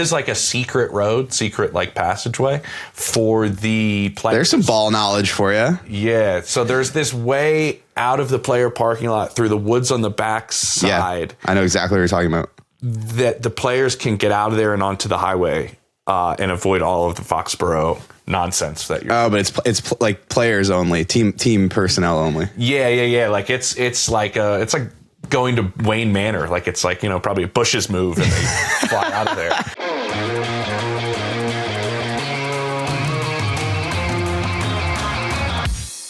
is like a secret like passageway for the players. There's some ball knowledge for you. Yeah. So there's this way out of the player parking lot through the woods on the back side. Yeah, I know exactly what you're talking about. That the players can get out of there and onto the highway and avoid all of the Foxboro nonsense that you're. Oh, but it's like players only, team personnel only. Yeah. Like it's like going to Wayne Manor. Like it's like, probably a Bush's move and they fly out of there.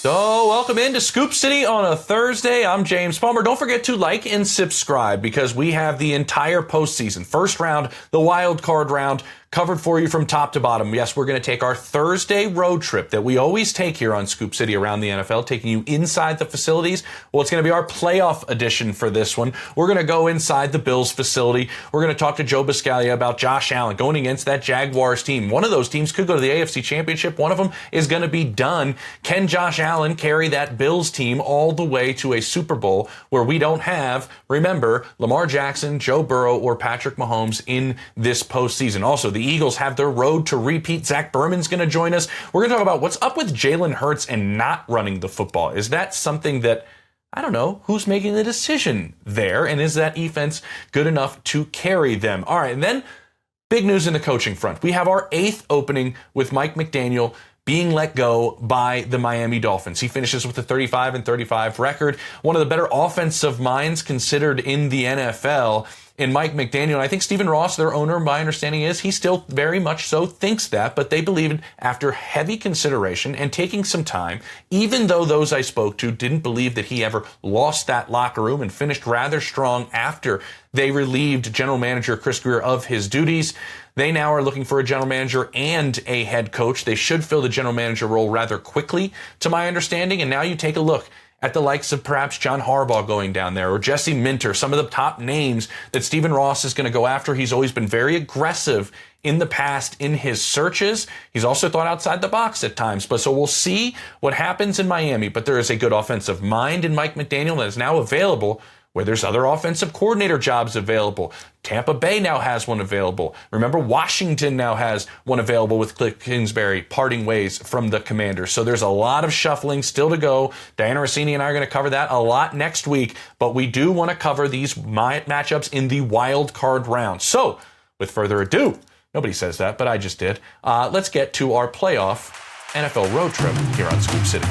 So welcome into Scoop City on a Thursday. I'm James Palmer. Don't forget to like and subscribe because we have the entire postseason, first round, the wild card round, covered for you from top to bottom. Yes, we're going to take our Thursday road trip that we always take here on Scoop City around the NFL, taking you inside the facilities. Well, it's going to be our playoff edition for this one. We're going to go inside the Bills facility. We're going to talk to Joe Buscaglia about Josh Allen going against that Jaguars team. One of those teams could go to the AFC Championship. One of them is going to be done. Can Josh Allen carry that Bills team all the way to a Super Bowl where we don't have, remember, Lamar Jackson, Joe Burrow, or Patrick Mahomes in this postseason? Also, the Eagles have their road to repeat. Zach Berman's going to join us. We're going to talk about what's up with Jalen Hurts and not running the football. Is that something that, I don't know, who's making the decision there? And is that defense good enough to carry them? All right, and then big news in the coaching front. We have our 8th opening with Mike McDaniel being let go by the Miami Dolphins. He finishes with a 35-35 record. One of the better offensive minds considered in the NFL. In Mike McDaniel, and I think Stephen Ross, their owner, my understanding is he still very much so thinks that, but they believe after heavy consideration and taking some time, even though those I spoke to didn't believe that he ever lost that locker room and finished rather strong after they relieved general manager Chris Greer of his duties. They now are looking for a general manager and a head coach. They should fill the general manager role rather quickly, to my understanding. And now you take a look at the likes of perhaps John Harbaugh going down there or Jesse Minter, some of the top names that Stephen Ross is going to go after. He's always been very aggressive in the past in his searches. He's also thought outside the box at times. But so we'll see what happens in Miami. But there is a good offensive mind in Mike McDaniel that is now available where there's other offensive coordinator jobs available. Tampa Bay now has one available. Remember, Washington now has one available with Cliff Kingsbury parting ways from the Commanders. So there's a lot of shuffling still to go. Diana Rossini and I are going to cover that a lot next week, but we do want to cover these matchups in the wild card round. So with further ado, nobody says that, but I just did. Let's get to our playoff NFL road trip here on Scoop City.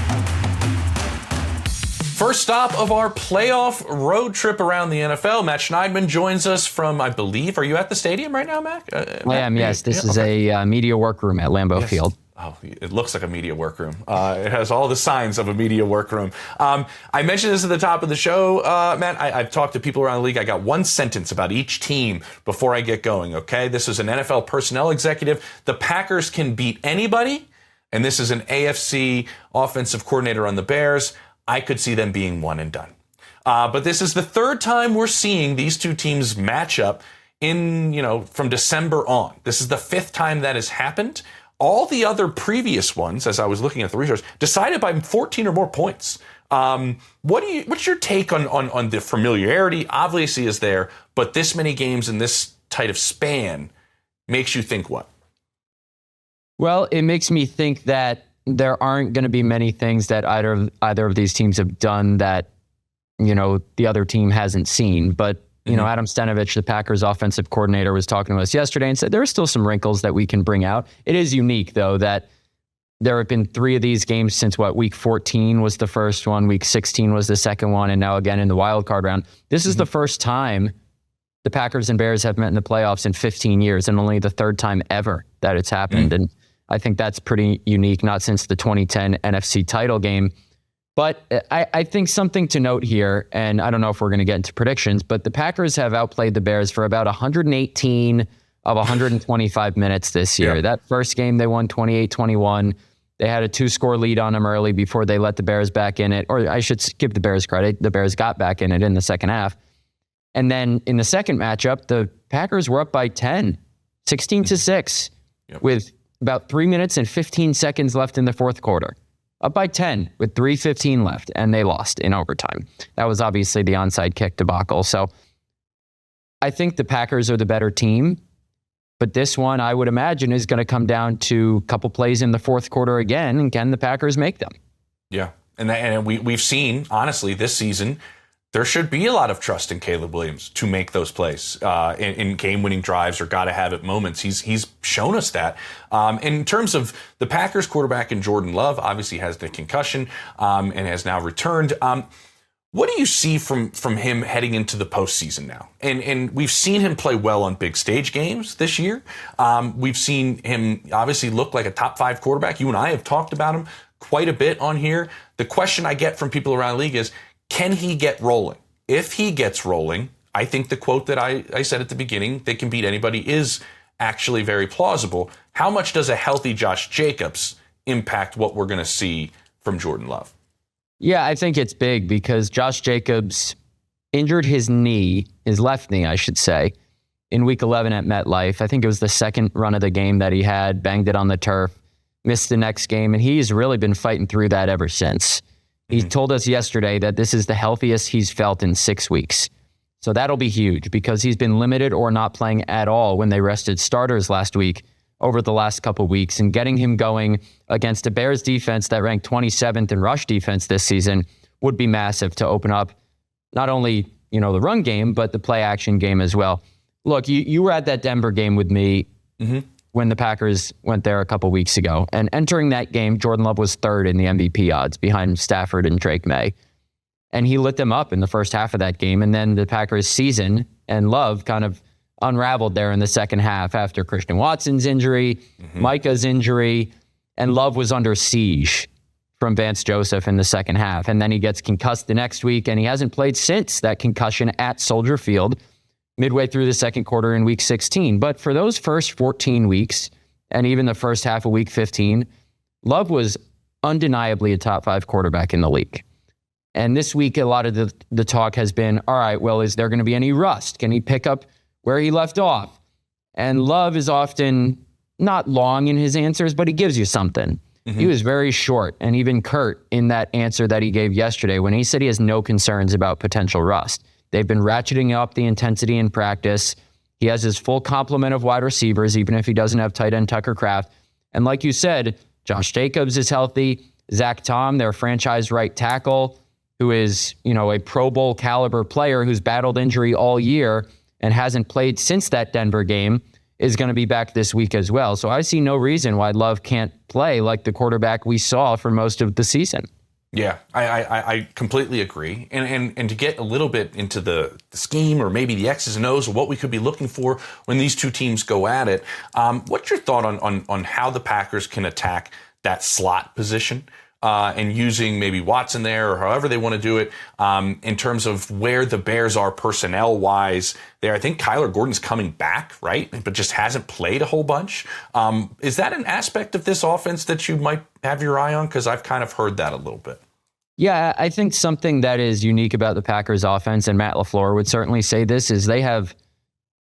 First stop of our playoff road trip around the NFL. Matt Schneidman joins us from, I believe, are you at the stadium right now, Mac? I am, yes. This is a media workroom at Lambeau Field. Oh, it looks like a media workroom. It has all the signs of a media workroom. I mentioned this at the top of the show, Matt. I've talked to people around the league. I got one sentence about each team before I get going, okay? This is an NFL personnel executive. The Packers can beat anybody, and this is an AFC offensive coordinator on the Bears. I could see them being one and done. But this is the third time we're seeing these two teams match up from December on. This is the 5th time that has happened. All the other previous ones, as I was looking at the research, decided by 14 or more points. What's your take on the familiarity? Obviously is there, but this many games in this tight of span makes you think what? Well, it makes me think that there aren't going to be many things that either of these teams have done that, the other team hasn't seen. But, Adam Stenavich, the Packers offensive coordinator, was talking to us yesterday and said there are still some wrinkles that we can bring out. It is unique, though, that there have been 3 of these games since week 14 was the first one, week 16 was the second one, and now again in the wild card round. This is the first time the Packers and Bears have met in the playoffs in 15 years, and only the 3rd time ever that it's happened. And I think that's pretty unique, not since the 2010 NFC title game. But I think something to note here, and I don't know if we're going to get into predictions, but the Packers have outplayed the Bears for about 118 of 125 minutes this year. Yeah. That first game, they won 28-21. They had a 2-score lead on them early before they let the Bears back in it. Or I should give the Bears credit. The Bears got back in it in the second half. And then in the second matchup, the Packers were up by 10, 16-6, with about 3 minutes and 15 seconds left in the fourth quarter. Up by 10 with 3:15 left, and they lost in overtime. That was obviously the onside kick debacle. So I think the Packers are the better team. But this one, I would imagine, is going to come down to a couple plays in the fourth quarter again, and can the Packers make them? Yeah, and we've seen, honestly, this season, there should be a lot of trust in Caleb Williams to make those plays in game-winning drives or gotta-have-it moments. He's shown us that. In terms of the Packers quarterback in Jordan Love, obviously has the concussion and has now returned. What do you see from him heading into the postseason now? And we've seen him play well on big stage games this year. We've seen him obviously look like a top 5 quarterback. You and I have talked about him quite a bit on here. The question I get from people around the league is, can he get rolling? If he gets rolling, I think the quote that I said at the beginning, they can beat anybody, is actually very plausible. How much does a healthy Josh Jacobs impact what we're going to see from Jordan Love? Yeah, I think it's big because Josh Jacobs injured his knee, his left knee, I should say, in week 11 at MetLife. I think it was the second run of the game that he had, banged it on the turf, missed the next game, and he's really been fighting through that ever since. He told us yesterday that this is the healthiest he's felt in 6 weeks. So that'll be huge because he's been limited or not playing at all when they rested starters last week over the last couple of weeks, and getting him going against a Bears defense that ranked 27th in rush defense this season would be massive to open up not only, the run game, but the play action game as well. Look, you were at that Denver game with me when the Packers went there a couple weeks ago, and entering that game, Jordan Love was third in the MVP odds behind Stafford and Drake May. And he lit them up in the first half of that game, and then the Packers season and Love kind of unraveled there in the second half after Christian Watson's injury, Micah's injury, and Love was under siege from Vance Joseph in the second half. And then he gets concussed the next week, and he hasn't played since that concussion at Soldier Field midway through the second quarter in week 16. But for those first 14 weeks, and even the first half of week 15, Love was undeniably a top 5 quarterback in the league. And this week, a lot of the talk has been, all right, well, is there going to be any rust? Can he pick up where he left off? And Love is often not long in his answers, but he gives you something. He was very short and even curt in that answer that he gave yesterday when he said he has no concerns about potential rust. They've been ratcheting up the intensity in practice. He has his full complement of wide receivers, even if he doesn't have tight end Tucker Kraft. And like you said, Josh Jacobs is healthy. Zach Tom, their franchise right tackle, who is, a Pro Bowl caliber player who's battled injury all year and hasn't played since that Denver game, is going to be back this week as well. So I see no reason why Love can't play like the quarterback we saw for most of the season. Yeah, I completely agree. And to get a little bit into the scheme or maybe the X's and O's or what we could be looking for when these two teams go at it, what's your thought on how the Packers can attack that slot position? And using maybe Watson there or however they want to do it in terms of where the Bears are personnel-wise there. I think Kyler Gordon's coming back, right, but just hasn't played a whole bunch. Is that an aspect of this offense that you might have your eye on? Because I've kind of heard that a little bit. Yeah, I think something that is unique about the Packers offense, and Matt LaFleur would certainly say this, is they have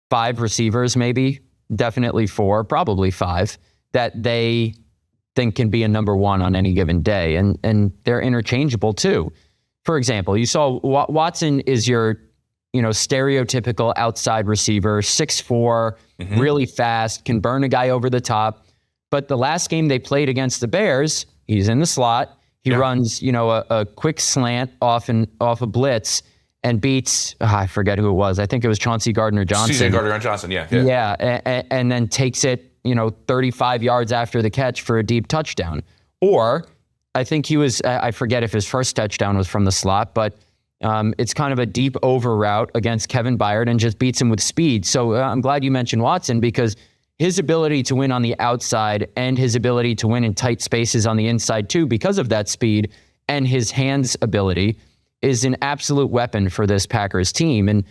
5 receivers, maybe, definitely 4, probably 5, that they think can be a number 1 on any given day. And they're interchangeable too. For example, you saw Watson is your, stereotypical outside receiver, 6'4", really fast, can burn a guy over the top. But the last game they played against the Bears, he's in the slot. He runs, a quick slant off a blitz and beats, I forget who it was. I think it was Chauncey Gardner-Johnson. Yeah, and then takes it 35 yards after the catch for a deep touchdown. Or I think he was, I forget if his first touchdown was from the slot, but it's kind of a deep over route against Kevin Byard and just beats him with speed. So I'm glad you mentioned Watson because his ability to win on the outside and his ability to win in tight spaces on the inside too, because of that speed and his hands ability, is an absolute weapon for this Packers team. And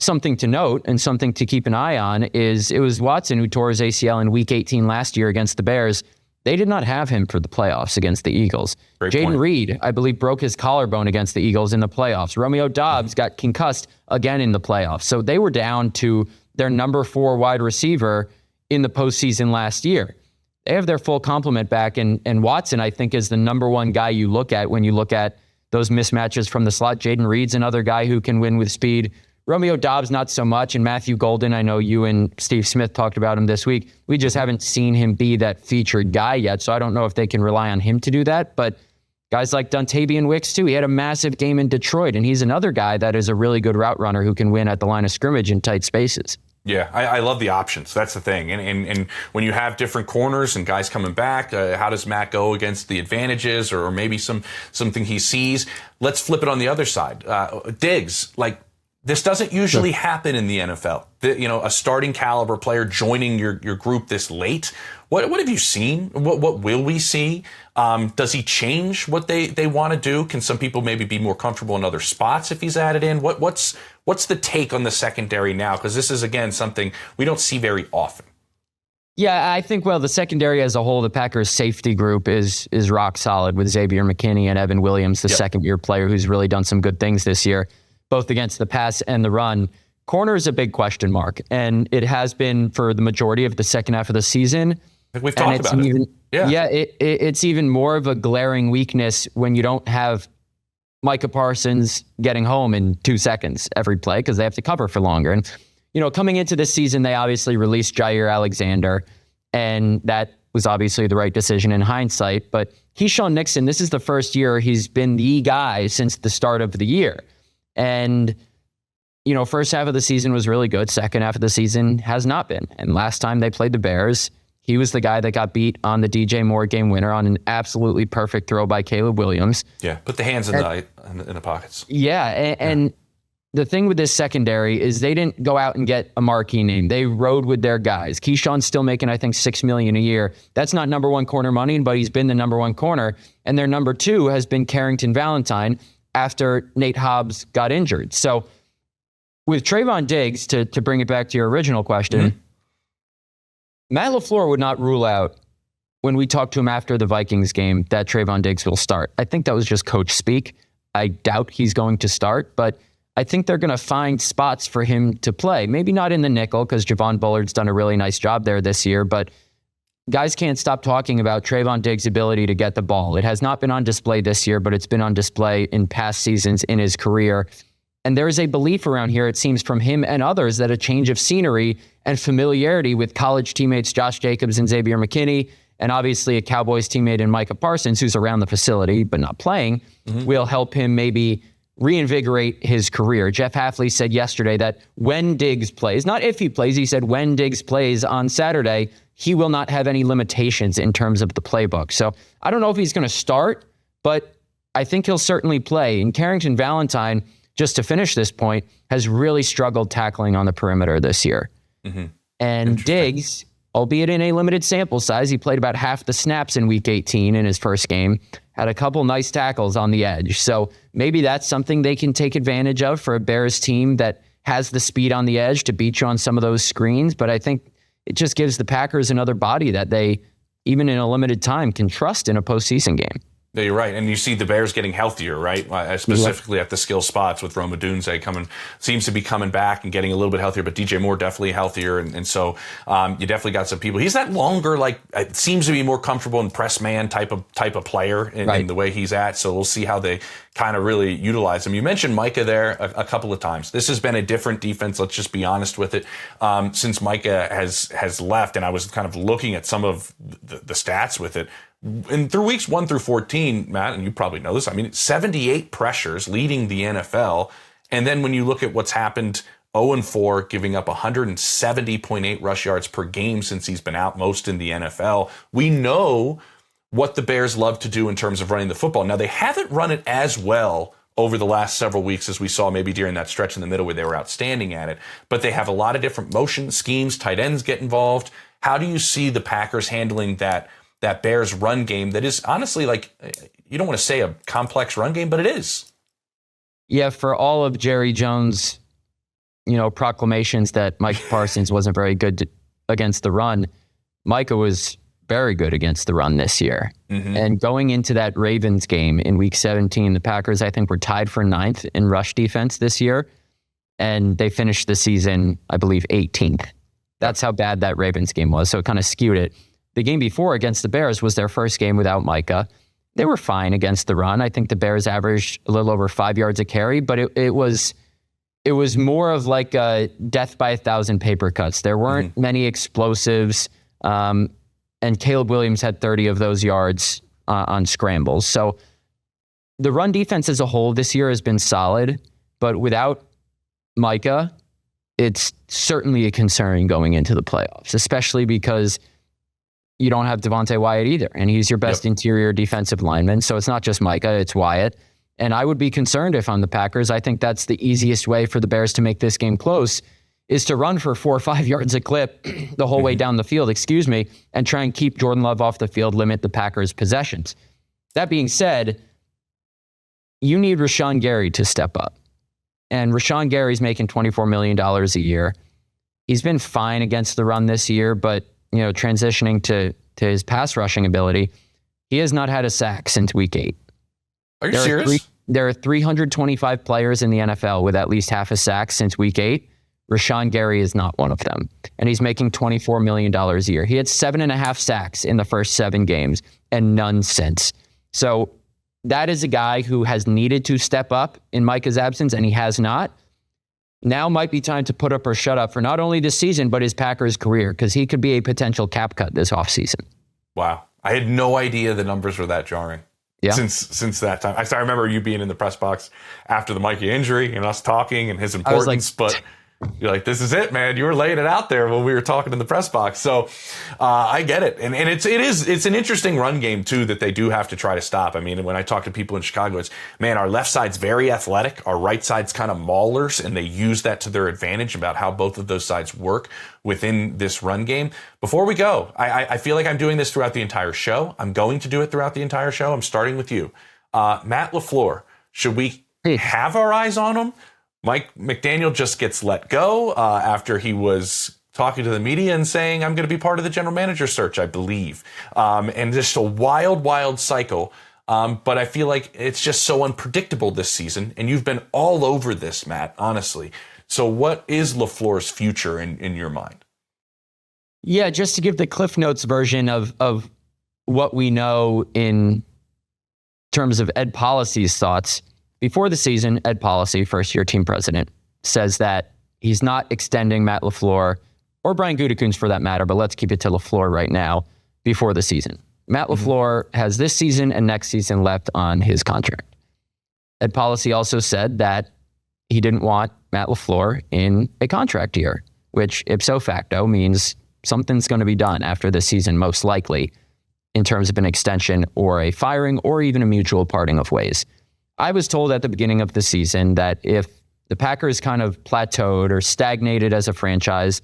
something to note and something to keep an eye on is it was Watson who tore his ACL in week 18 last year against the Bears. They did not have him for the playoffs against the Eagles. Jaden Reed, I believe, broke his collarbone against the Eagles in the playoffs. Romeo Doubs got concussed again in the playoffs. So they were down to their number 4 wide receiver in the postseason last year. They have their full complement back, and Watson, I think, is the number 1 guy you look at when you look at those mismatches from the slot. Jaden Reed's another guy who can win with speed. Romeo Doubs, not so much. And Matthew Golden, I know you and Steve Smith talked about him this week. We just haven't seen him be that featured guy yet. So I don't know if they can rely on him to do that. But guys like Dontavian Wicks, too. He had a massive game in Detroit. And he's another guy that is a really good route runner who can win at the line of scrimmage in tight spaces. Yeah, I love the options. That's the thing. And when you have different corners and guys coming back, how does Matt go against the advantages or maybe something he sees? Let's flip it on the other side. Diggs, like, this doesn't usually happen in the NFL. A starting caliber player joining your group this late. What have you seen? What will we see? Does he change what they want to do? Can some people maybe be more comfortable in other spots if he's added in? What's the take on the secondary now? Because this is, again, something we don't see very often. Yeah, I think, the secondary as a whole, the Packers safety group is rock solid with Xavier McKinney and Evan Williams, the second-year player who's really done some good things this year, both against the pass and the run. Corner is a big question mark, and it has been for the majority of the second half of the season. I think we've talked about it. It's even more of a glaring weakness when you don't have Micah Parsons getting home in 2 seconds every play because they have to cover for longer. And, coming into this season, they obviously released Jair Alexander, and that was obviously the right decision in hindsight. But Keyshawn Nixon, this is the first year he's been the guy since the start of the year. And, first half of the season was really good. Second half of the season has not been. And last time they played the Bears, he was the guy that got beat on the DJ Moore game winner on an absolutely perfect throw by Caleb Williams. Yeah, put the hands in the pockets. Yeah, and the thing with this secondary is they didn't go out and get a marquee name. They rode with their guys. Keyshawn's still making, I think, $6 million a year. That's not number one corner money, but he's been the number one corner. And their number two has been Carrington Valentine after Nate Hobbs got injured. So with Trayvon Diggs, to bring it back to your original question, Matt LaFleur would not rule out, when we talked to him after the Vikings game, that Trayvon Diggs will start. I think that was just coach speak. I doubt he's going to start, but I think they're going to find spots for him to play. Maybe not in the nickel, because Javon Bullard's done a really nice job there this year, but guys can't stop talking about Trayvon Diggs' ability to get the ball. It has not been on display this year, but it's been on display in past seasons in his career. And there is a belief around here, it seems, from him and others, that a change of scenery and familiarity with college teammates Josh Jacobs and Xavier McKinney, and obviously a Cowboys teammate in Micah Parsons, who's around the facility but not playing, will help him maybe reinvigorate his career. Jeff Hafley said yesterday that when Diggs plays, not if he plays, he said when Diggs plays on Saturday, he will not have any limitations in terms of the playbook. So I don't know if he's going to start, but I think he'll certainly play. And Carrington Valentine, just to finish this point, has really struggled tackling on the perimeter this year. And Diggs, albeit in a limited sample size, he played about half the snaps in Week 18 in his first game, had a couple nice tackles on the edge. So maybe that's something they can take advantage of for a Bears team that has the speed on the edge to beat you on some of those screens. But I think it just gives the Packers another body that they, even in a limited time, can trust in a postseason game. Yeah, you're right. And you see the Bears getting healthier, right? Specifically at the skill spots with Roma Dunze seems to be coming back and getting a little bit healthier, but DJ Moore definitely healthier. And so you definitely got some people. He's that longer, it seems to be more comfortable in press man type of player in the way he's at. So we'll see how they kind of really utilize him. You mentioned Micah there a couple of times. This has been a different defense. Let's just be honest with it. Since Micah has left, and I was kind of looking at some of the stats with it. And through weeks 1 through 14, Matt, and you probably know this, 78 pressures leading the NFL. And then when you look at what's happened, 0-4, giving up 170.8 rush yards per game since he's been out, most in the NFL. We know what the Bears love to do in terms of running the football. Now, they haven't run it as well over the last several weeks as we saw maybe during that stretch in the middle where they were outstanding at it. But they have a lot of different motion schemes, tight ends get involved. How do you see the Packers handling that Bears run game that is honestly, you don't want to say a complex run game, but it is? Yeah, for all of Jerry Jones' proclamations that Micah Parsons wasn't very good against the run, Micah was very good against the run this year. And going into that Ravens game in Week 17, the Packers, I think, were tied for 9th in rush defense this year, and they finished the season, I believe, 18th. That's how bad that Ravens game was, so it kind of skewed it. The game before against the Bears was their first game without Micah. They were fine against the run. I think the Bears averaged a little over 5 yards a carry, but it was it was more of like a death by 1,000 paper cuts. There weren't many explosives, and Caleb Williams had 30 of those yards on scrambles. So the run defense as a whole this year has been solid, but without Micah, it's certainly a concern going into the playoffs, especially because you don't have Devontae Wyatt either, and he's your best interior defensive lineman. So it's not just Micah, it's Wyatt. And I would be concerned if I'm the Packers. I think that's the easiest way for the Bears to make this game close, is to run for 4 or 5 yards a clip the whole way down the field, and try and keep Jordan Love off the field, limit the Packers' possessions. That being said, you need Rashawn Gary to step up. And Rashawn Gary's making $24 million a year. He's been fine against the run this year, but transitioning to his pass rushing ability, he has not had a sack since week 8. Are you serious? There are 325 players in the NFL with at least half a sack since week 8. Rashawn Gary is not one of them. And he's making $24 million a year. He had 7.5 sacks in the first 7 games and none since. So that is a guy who has needed to step up in Micah's absence, and he has not. Now might be time to put up or shut up for not only this season, but his Packers career, because he could be a potential cap cut this offseason. Wow. I had no idea the numbers were that jarring. Yeah. Since that time. I remember you being in the press box after the Mikey injury and us talking and his importance, but you're like, this is it, man. You were laying it out there when we were talking in the press box. So I get it. And it's an interesting run game, too, that they do have to try to stop. I mean, when I talk to people in Chicago, it's, man, our left side's very athletic. Our right side's kind of maulers, and they use that to their advantage about how both of those sides work within this run game. Before we go, I feel like I'm doing this throughout the entire show. I'm going to do it throughout the entire show. I'm starting with you. Matt LaFleur, should we have our eyes on him? Mike McDaniel just gets let go after he was talking to the media and saying, I'm going to be part of the general manager search, I believe. And just a wild cycle. But I feel like it's just so unpredictable this season. And you've been all over this, Matt, honestly. So what is LaFleur's future in your mind? Yeah, just to give the Cliff Notes version of what we know in terms of Ed Policy's thoughts. Before the season, Ed Policy, first-year team president, says that he's not extending Matt LaFleur, or Brian Gutekunst for that matter, but let's keep it to LaFleur right now, before the season. Matt LaFleur has this season and next season left on his contract. Ed Policy also said that he didn't want Matt LaFleur in a contract year, which ipso facto means something's going to be done after this season, most likely, in terms of an extension or a firing or even a mutual parting of ways. I was told at the beginning of the season that if the Packers kind of plateaued or stagnated as a franchise,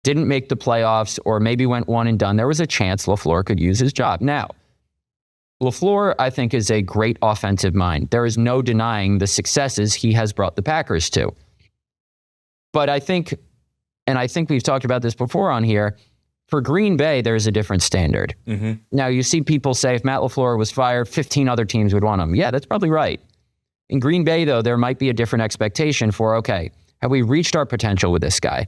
didn't make the playoffs, or maybe went one and done, there was a chance LaFleur could use his job. Now, LaFleur, I think, is a great offensive mind. There is no denying the successes he has brought the Packers to. But I think we've talked about this before on here, for Green Bay, there's a different standard. Now, you see people say if Matt LaFleur was fired, 15 other teams would want him. Yeah, that's probably right. In Green Bay, though, there might be a different expectation for, okay, have we reached our potential with this guy?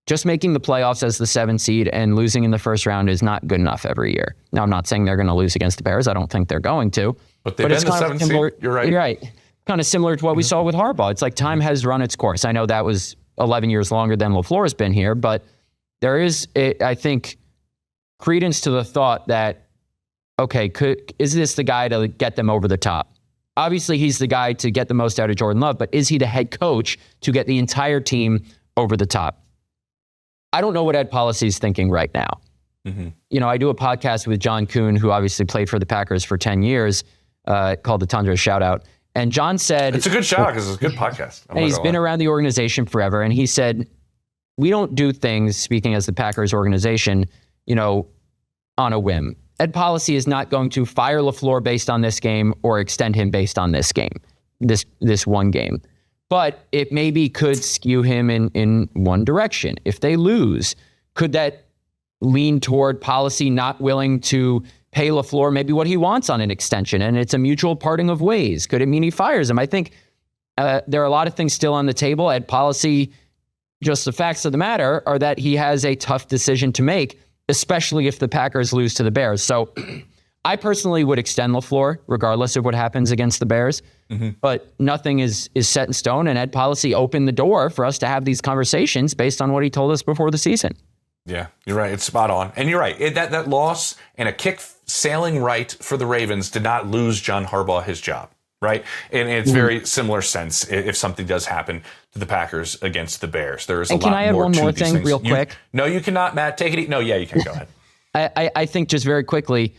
Just making the playoffs as the 7th seed and losing in the first round is not good enough every year. Now, I'm not saying they're going to lose against the Bears. I don't think they're going to. But they've been the 7th seed. You're right. You're right. Kind of similar to what we saw with Harbaugh. It's like time has run its course. I know that was 11 years longer than LaFleur's been here, but there is, I think, credence to the thought that, okay, is this the guy to get them over the top? Obviously, he's the guy to get the most out of Jordan Love, but is he the head coach to get the entire team over the top? I don't know what Ed Policy is thinking right now. I do a podcast with John Kuhn, who obviously played for the Packers for 10 years, called the Tundra Shoutout. And John said... It's a good shout because it's a good podcast. And he's been around the organization forever. And he said, we don't do things, speaking as the Packers organization, on a whim. Ed Policy is not going to fire LaFleur based on this game or extend him based on this game, this one game. But it maybe could skew him in one direction. If they lose, could that lean toward Policy not willing to pay LaFleur maybe what he wants on an extension, and it's a mutual parting of ways? Could it mean he fires him? I think there are a lot of things still on the table. Ed Policy, just the facts of the matter are that he has a tough decision to make, especially if the Packers lose to the Bears. So I personally would extend LaFleur regardless of what happens against the Bears, but nothing is set in stone. And Ed Policy opened the door for us to have these conversations based on what he told us before the season. Yeah, you're right. It's spot on. And you're right. That loss and a kick sailing right for the Ravens did not lose John Harbaugh his job, right? And it's very similar sense if something does happen to the Packers against the Bears. There's a lot more to these things. Can I add one more thing real quick? No, you cannot, Matt. Take it easy. No, yeah, you can. Go ahead. I think just very quickly,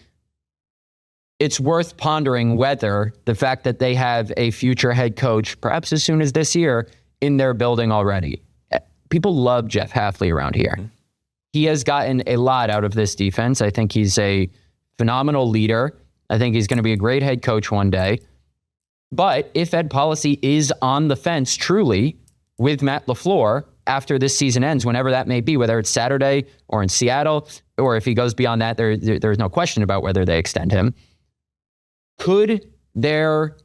it's worth pondering whether the fact that they have a future head coach, perhaps as soon as this year, in their building already. People love Jeff Hafley around here. He has gotten a lot out of this defense. I think he's a phenomenal leader. I think he's going to be a great head coach one day. But if Ed Policy is on the fence truly with Matt LaFleur after this season ends, whenever that may be, whether it's Saturday or in Seattle, or if he goes beyond that, there's no question about whether they extend him. Could their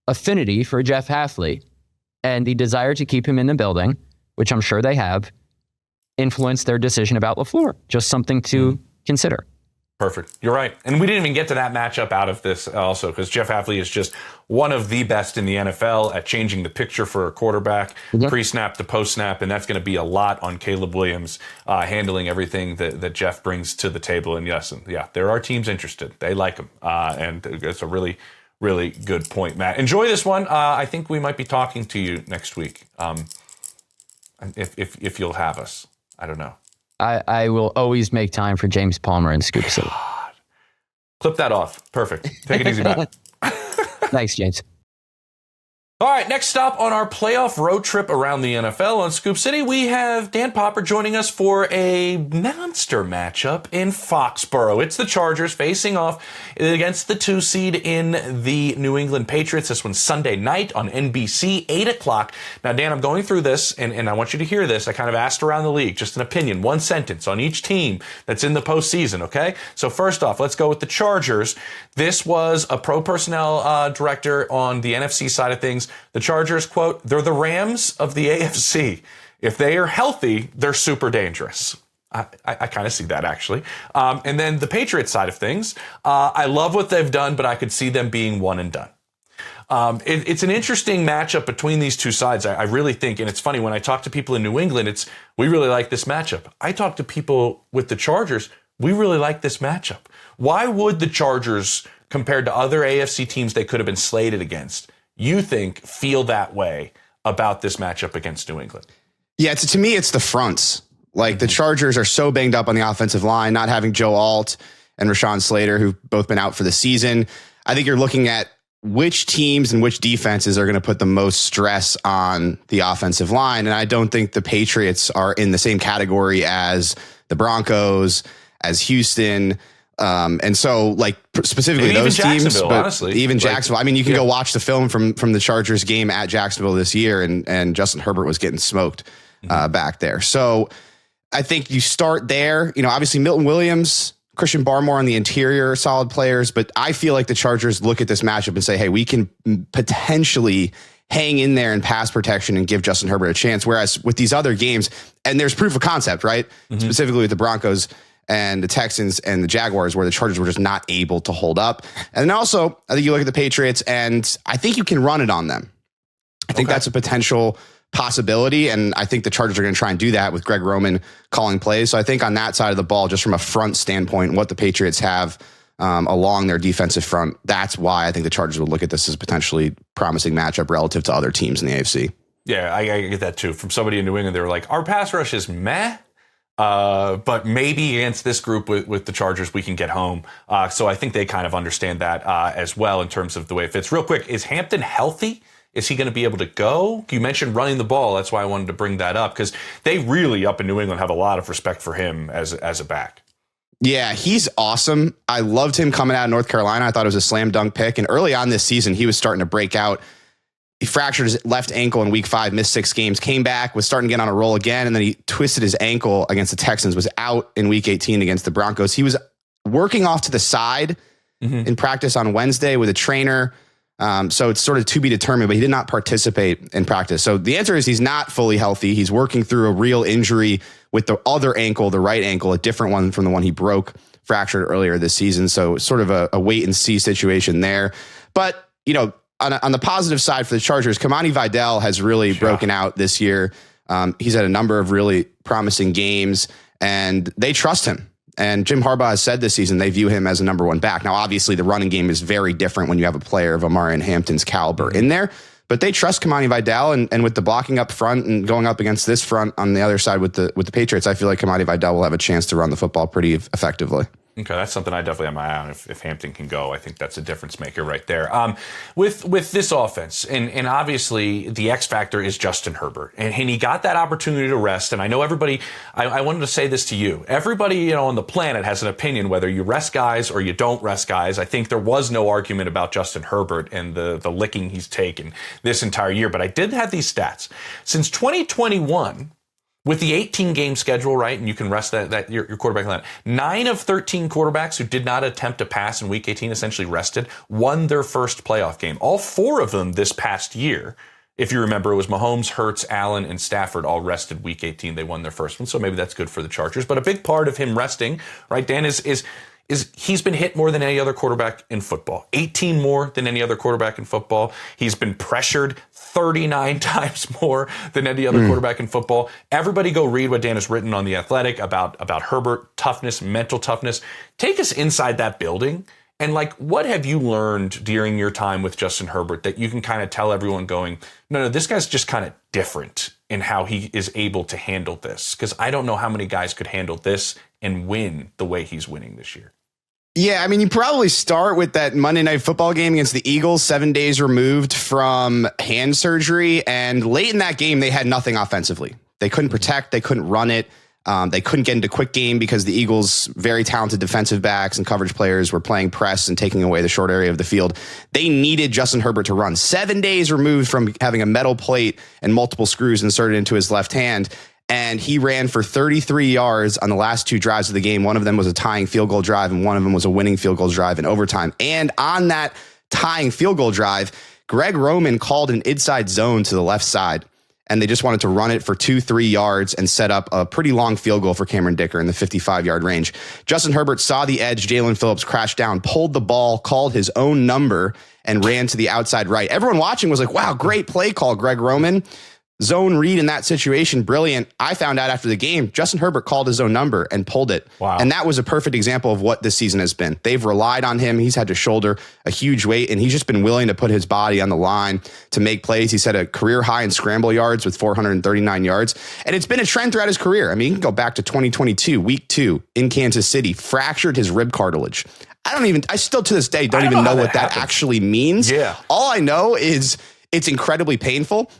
affinity for Jeff Hafley and the desire to keep him in the building, which I'm sure they have, influence their decision about LaFleur? Just something to consider. Perfect. You're right. And we didn't even get to that matchup out of this also because Jeff Hafley is just one of the best in the NFL at changing the picture for a quarterback, pre-snap to post-snap, and that's going to be a lot on Caleb Williams handling everything that Jeff brings to the table. And yes, there are teams interested. They like him. And it's a really, really good point, Matt. Enjoy this one. I think we might be talking to you next week if you'll have us. I don't know. I will always make time for James Palmer in Scoop City. Clip that off. Perfect. Take it easy, Matt. Thanks, James. All right, next stop on our playoff road trip around the NFL on Scoop City, we have Dan Popper joining us for a monster matchup in Foxboro. It's the Chargers facing off against the 2 seed in the New England Patriots. This one's Sunday night on NBC, 8 o'clock. Now, Dan, I'm going through this, and I want you to hear this. I kind of asked around the league, just an opinion, one sentence on each team that's in the postseason, okay? So first off, let's go with the Chargers. This was a pro personnel director on the NFC side of things. The Chargers, quote, they're the Rams of the AFC. If they are healthy, they're super dangerous. I kind of see that, actually. And then the Patriots side of things, I love what they've done, but I could see them being one and done. It's an interesting matchup between these two sides, I really think. And it's funny, when I talk to people in New England, we really like this matchup. I talk to people with the Chargers, we really like this matchup. Why would the Chargers, compared to other AFC teams they could have been slated against, you think feel that way about this matchup against New England? Yeah, to me, it's the fronts. Like the Chargers are so banged up on the offensive line, not having Joe Alt and Rashawn Slater, who've both been out for the season. I think you're looking at which teams and which defenses are going to put the most stress on the offensive line. And I don't think the Patriots are in the same category as the Broncos, as Houston. And so, like, specifically those teams, but honestly, even Jacksonville. I mean, you can go watch the film from the Chargers game at Jacksonville this year, and Justin Herbert was getting smoked back there. So I think you start there. You know, obviously Milton Williams, Christian Barmore on the interior, solid players, but I feel like the Chargers look at this matchup and say, hey, we can potentially hang in there in pass protection and give Justin Herbert a chance. Whereas with these other games, and there's proof of concept, right? Specifically with the Broncos and the Texans and the Jaguars, where the Chargers were just not able to hold up. And then also, I think you look at the Patriots, and I think you can run it on them. I think that's a potential possibility, and I think the Chargers are going to try and do that with Greg Roman calling plays. So I think on that side of the ball, just from a front standpoint, what the Patriots have along their defensive front, that's why I think the Chargers would look at this as a potentially promising matchup relative to other teams in the AFC. Yeah, I get that too. From somebody in New England, they were like, our pass rush is meh. But maybe against this group with the Chargers, we can get home. So I think they kind of understand that as well in terms of the way it fits. Real quick, is Hampton healthy? Is he going to be able to go? You mentioned running the ball. That's why I wanted to bring that up, because they really, up in New England, have a lot of respect for him as a back. Yeah, he's awesome. I loved him coming out of North Carolina. I thought it was a slam dunk pick. And early on this season, he was starting to break out. He fractured his left ankle in week 5, missed 6 games, came back, was starting to get on a roll again. And then he twisted his ankle against the Texans, was out in week 18 against the Broncos. He was working off to the side in practice on Wednesday with a trainer. So it's sort of to be determined, but he did not participate in practice. So the answer is he's not fully healthy. He's working through a real injury with the other ankle, the right ankle, a different one from the one he broke fractured earlier this season. So sort of a wait and see situation there. But, on the positive side for the Chargers, Kamani Vidal has really broken out this year. He's had a number of really promising games, and they trust him. And Jim Harbaugh has said this season they view him as a number one back. Now, obviously, the running game is very different when you have a player of Omarion Hampton's caliber in there. But they trust Kamani Vidal, and with the blocking up front and going up against this front on the other side with the Patriots, I feel like Kamani Vidal will have a chance to run the football pretty effectively. Okay, that's something I definitely have my eye on. If Hampton can go, I think that's a difference maker right there. With this offense, and obviously the X factor is Justin Herbert, and he got that opportunity to rest. And I know everybody. I wanted to say this to you. Everybody, on the planet has an opinion whether you rest guys or you don't rest guys. I think there was no argument about Justin Herbert and the licking he's taken this entire year. But I did have these stats since 2021. With the 18-game schedule, right, and you can rest that your quarterback on that. 9 of 13 quarterbacks who did not attempt a pass in Week 18 essentially rested, won their first playoff game. All 4 of them this past year, if you remember, it was Mahomes, Hurts, Allen, and Stafford all rested Week 18. They won their first one, so maybe that's good for the Chargers. But a big part of him resting, right, Dan, is he's been hit more than any other quarterback in football. 18 more than any other quarterback in football. He's been pressured 39 times more than any other quarterback in football. Everybody go read what Dan has written on The Athletic about Herbert, toughness, mental toughness. Take us inside that building. And what have you learned during your time with Justin Herbert that you can kind of tell everyone going, no, this guy's just kind of different in how he is able to handle this? Because I don't know how many guys could handle this and win the way he's winning this year. Yeah, I mean, you probably start with that Monday Night Football game against the Eagles, 7 days removed from hand surgery. And late in that game, they had nothing offensively. They couldn't protect. They couldn't run it. They couldn't get into quick game because the Eagles' very talented defensive backs and coverage players were playing press and taking away the short area of the field. They needed Justin Herbert to run. 7 days removed from having a metal plate and multiple screws inserted into his left hand. And he ran for 33 yards on the last 2 drives of the game. One of them was a tying field goal drive, and one of them was a winning field goal drive in overtime. And on that tying field goal drive, Greg Roman called an inside zone to the left side, and they just wanted to run it for 2-3 yards and set up a pretty long field goal for Cameron Dicker in the 55-yard range. Justin Herbert saw the edge. Jalen Phillips crashed down, pulled the ball, called his own number, and ran to the outside right. Everyone watching was like, wow, great play call, Greg Roman. Zone read in that situation, brilliant. I found out after the game, Justin Herbert called his own number and pulled it. Wow. And that was a perfect example of what this season has been. They've relied on him. He's had to shoulder a huge weight, and he's just been willing to put his body on the line to make plays. He set a career high in scramble yards with 439 yards. And it's been a trend throughout his career. I mean, you can go back to 2022, week 2 in Kansas City, fractured his rib cartilage. I still to this day don't even know what that actually means. Yeah. All I know is it's incredibly painful.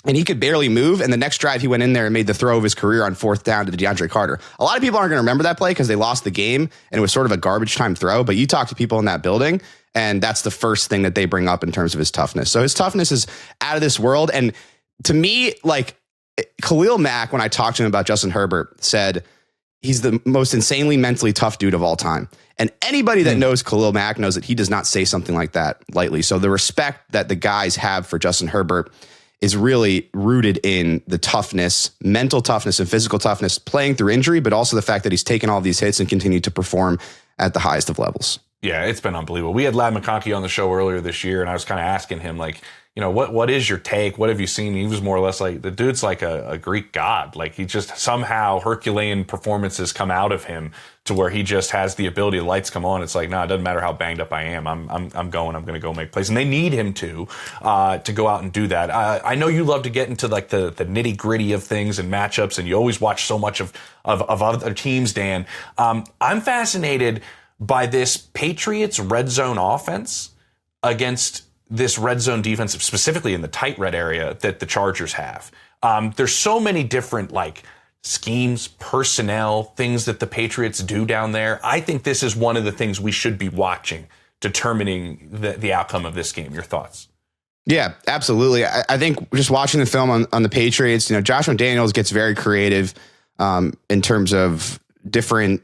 And he could barely move. And the next drive, he went in there and made the throw of his career on 4th down to DeAndre Carter. A lot of people aren't going to remember that play because they lost the game and it was sort of a garbage time throw. But you talk to people in that building, and that's the first thing that they bring up in terms of his toughness. So his toughness is out of this world. And to me, Khalil Mack, when I talked to him about Justin Herbert, said he's the most insanely mentally tough dude of all time. And anybody that knows Khalil Mack knows that he does not say something like that lightly. So the respect that the guys have for Justin Herbert is really rooted in the toughness, mental toughness and physical toughness, playing through injury, but also the fact that he's taken all these hits and continued to perform at the highest of levels. Yeah, it's been unbelievable. We had Ladd McConkey on the show earlier this year, and I was kind of asking him, what is your take? What have you seen? He was more or less like, the dude's like a Greek god. Like, he just somehow Herculean performances come out of him to where he just has the ability, the lights come on. It's like, no, it doesn't matter how banged up I am. I'm going to go make plays. And they need him to go out and do that. I know you love to get into the nitty gritty of things and matchups, and you always watch so much of other teams, Dan. I'm fascinated by this Patriots red zone offense against this red zone defense, specifically in the tight red area that the Chargers have. There's so many different schemes, personnel, things that the Patriots do down there. I think this is one of the things we should be watching, determining the outcome of this game. Your thoughts? Yeah, absolutely. I think just watching the film on the Patriots, Josh McDaniels gets very creative in terms of different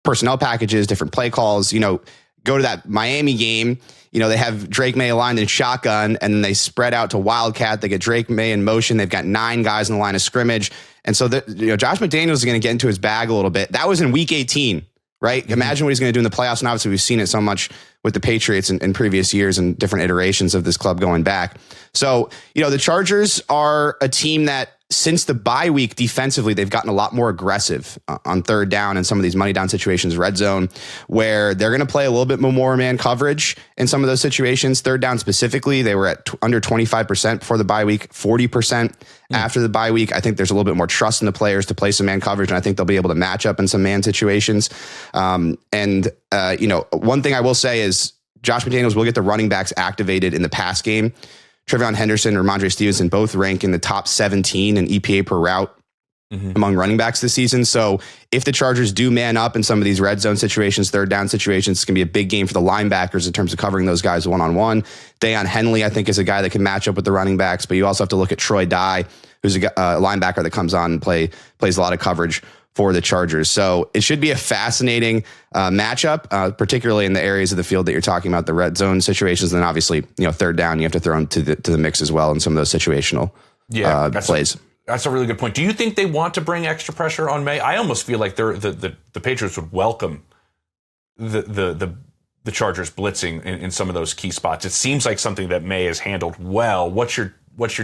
personnel packages, different play calls. Go to that Miami game, they have Drake May aligned in shotgun, and then they spread out to Wildcat. They get Drake May in motion. They've got 9 guys in the line of scrimmage. And so, Josh McDaniels is going to get into his bag a little bit. That was in week 18, right? Imagine what he's going to do in the playoffs. And obviously we've seen it so much with the Patriots in previous years and different iterations of this club going back. So, the Chargers are a team that since the bye week defensively, they've gotten a lot more aggressive on third down and some of these money down situations, red zone, where they're going to play a little bit more man coverage in some of those situations. Third down specifically, they were at under 25% before the bye week, 40% after the bye week. I think there's a little bit more trust in the players to play some man coverage, and I think they'll be able to match up in some man situations. One thing I will say is Josh McDaniels will get the running backs activated in the pass game. Trevion Henderson or Ramondre Stevenson both rank in the top 17 in EPA per route among running backs this season. So if the Chargers do man up in some of these red zone situations, third down situations, it's going to be a big game for the linebackers in terms of covering those guys one-on-one. Deion Henley, I think, is a guy that can match up with the running backs, but you also have to look at Troy Dye, who's a linebacker that comes on and plays a lot of coverage for the Chargers. So it should be a fascinating matchup, particularly in the areas of the field that you're talking about, the red zone situations. And then obviously, third down, you have to throw them to the mix as well in some of those situational plays. That's a really good point. Do you think they want to bring extra pressure on May? I almost feel like the Patriots would welcome the Chargers blitzing in some of those key spots. It seems like something that May has handled well. What's your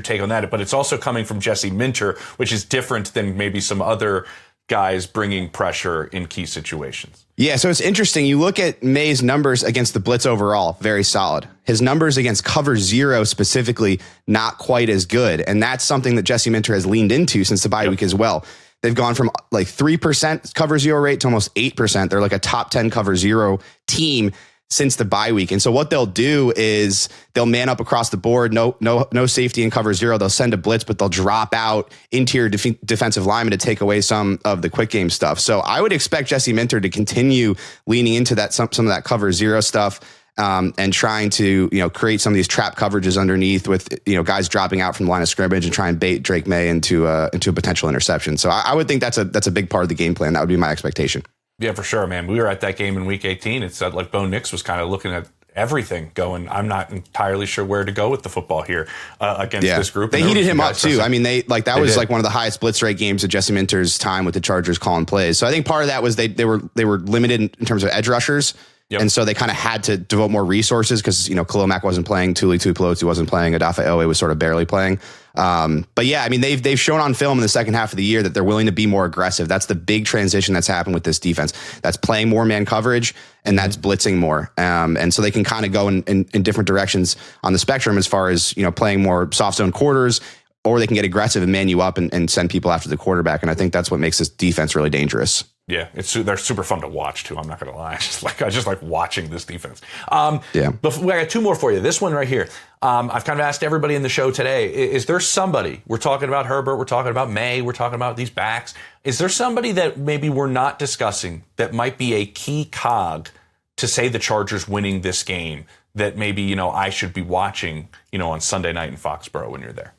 take on that? But it's also coming from Jesse Minter, which is different than maybe some other guys bringing pressure in key situations. Yeah, so it's interesting. You look at May's numbers against the blitz overall, very solid. His numbers against cover zero specifically, not quite as good. And that's something that Jesse Minter has leaned into since the bye week as well. They've gone from like 3% cover zero rate to almost 8%. They're like a top 10 cover zero team since the bye week. And so what they'll do is they'll man up across the board, no safety in cover zero. They'll send a blitz, but they'll drop out interior defensive linemen to take away some of the quick game stuff. So I would expect Jesse Minter to continue leaning into that some of that cover zero stuff and trying to create some of these trap coverages underneath with guys dropping out from the line of scrimmage and try and bait Drake May into a potential interception. So I would think that's a big part of the game plan. That would be my expectation. Yeah, for sure, man. We were at that game in Week 18. It said like Bo Nix was kind of looking at everything going, I'm not entirely sure where to go with the football here against this group. They heated him up too. I mean, that was one of the highest blitz rate games of Jesse Minter's time with the Chargers calling plays. So I think part of that was they were limited in terms of edge rushers. Yep. And so they kind of had to devote more resources because, Khalil Mack wasn't playing, Tuli Tuipulotu wasn't playing, Odafe Owe was sort of barely playing. But yeah, I mean, they've shown on film in the second half of the year that they're willing to be more aggressive. That's the big transition that's happened with this defense. That's playing more man coverage and that's blitzing more. And so they can kind of go in different directions on the spectrum as far as, playing more soft zone quarters, or they can get aggressive and man you up and send people after the quarterback. And I think that's what makes this defense really dangerous. Yeah, they're super fun to watch too. I'm not going to lie. I just like watching this defense. But I got two more for you. This one right here. I've kind of asked everybody in the show today, is there somebody, we're talking about Herbert, we're talking about May, we're talking about these backs. Is there somebody that maybe we're not discussing that might be a key cog to say the Chargers winning this game that maybe, I should be watching, on Sunday night in Foxboro when you're there?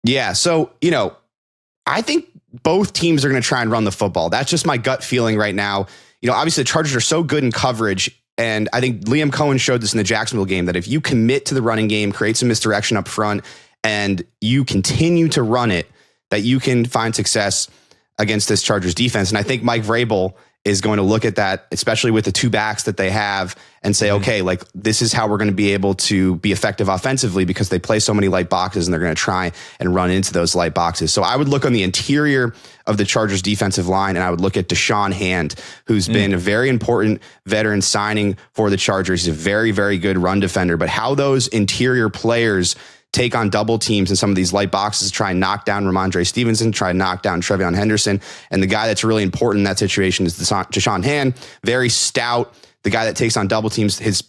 Yeah. So, I think both teams are going to try and run the football. That's just my gut feeling right now. Obviously the Chargers are so good in coverage. And I think Liam Cohen showed this in the Jacksonville game that if you commit to the running game, create some misdirection up front, and you continue to run it, that you can find success against this Chargers defense. And I think Mike Vrabel is going to look at that, especially with the two backs that they have, and say, okay, like this is how we're going to be able to be effective offensively because they play so many light boxes and they're going to try and run into those light boxes. So I would look on the interior of the Chargers defensive line and I would look at Deshaun Hand, who's been a very important veteran signing for the Chargers. He's a very, very good run defender, but how those interior players take on double teams in some of these light boxes, try and knock down Ramondre Stevenson, try and knock down Trevion Henderson. And the guy that's really important in that situation is Deshaun Hand, very stout. The guy that takes on double teams, his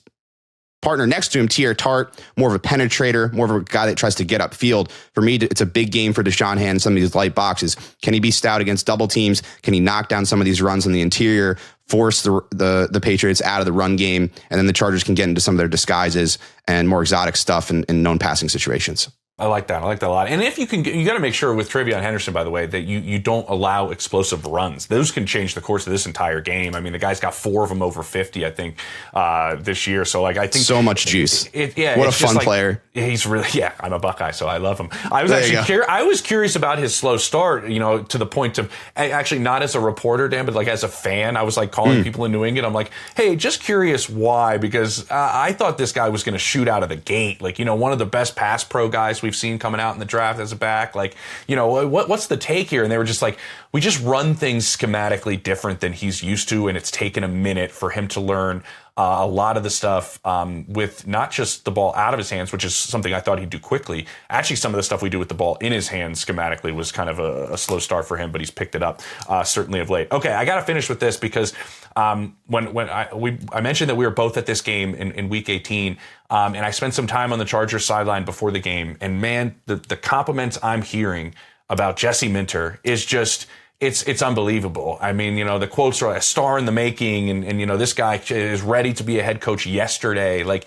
partner next to him, Tier Tart, more of a penetrator, more of a guy that tries to get upfield. For me, it's a big game for Deshaun Hand in some of these light boxes. Can he be stout against double teams? Can he knock down some of these runs on the interior, force the Patriots out of the run game, and then the Chargers can get into some of their disguises and more exotic stuff in known passing situations? I like that. I like that a lot. And if you got to make sure with Travion Henderson, by the way, that you don't allow explosive runs. Those can change the course of this entire game. I mean, the guy's got 4 of them over 50, I think, this year. So, like, I think so much juice. What a fun player. He's really, I'm a Buckeye, so I love him. I was curious about his slow start, to the point of actually not as a reporter, Dan, but like as a fan. I was like calling people in New England. I'm like, hey, just curious why, because I thought this guy was going to shoot out of the gate. Like, one of the best pass pro guys we've seen coming out in the draft as a back. Like, what's the take here? And they were just like, we just run things schematically different than he's used to, and it's taken a minute for him to learn a lot of the stuff with not just the ball out of his hands, which is something I thought he'd do quickly. Actually, some of the stuff we do with the ball in his hands schematically was kind of a slow start for him, but he's picked it up certainly of late. Okay, I got to finish with this because when I mentioned that we were both at this game in Week 18, and I spent some time on the Chargers sideline before the game, and man, the compliments I'm hearing about Jesse Minter is just... It's unbelievable. I mean, the quotes are a star in the making, and this guy is ready to be a head coach yesterday. Like,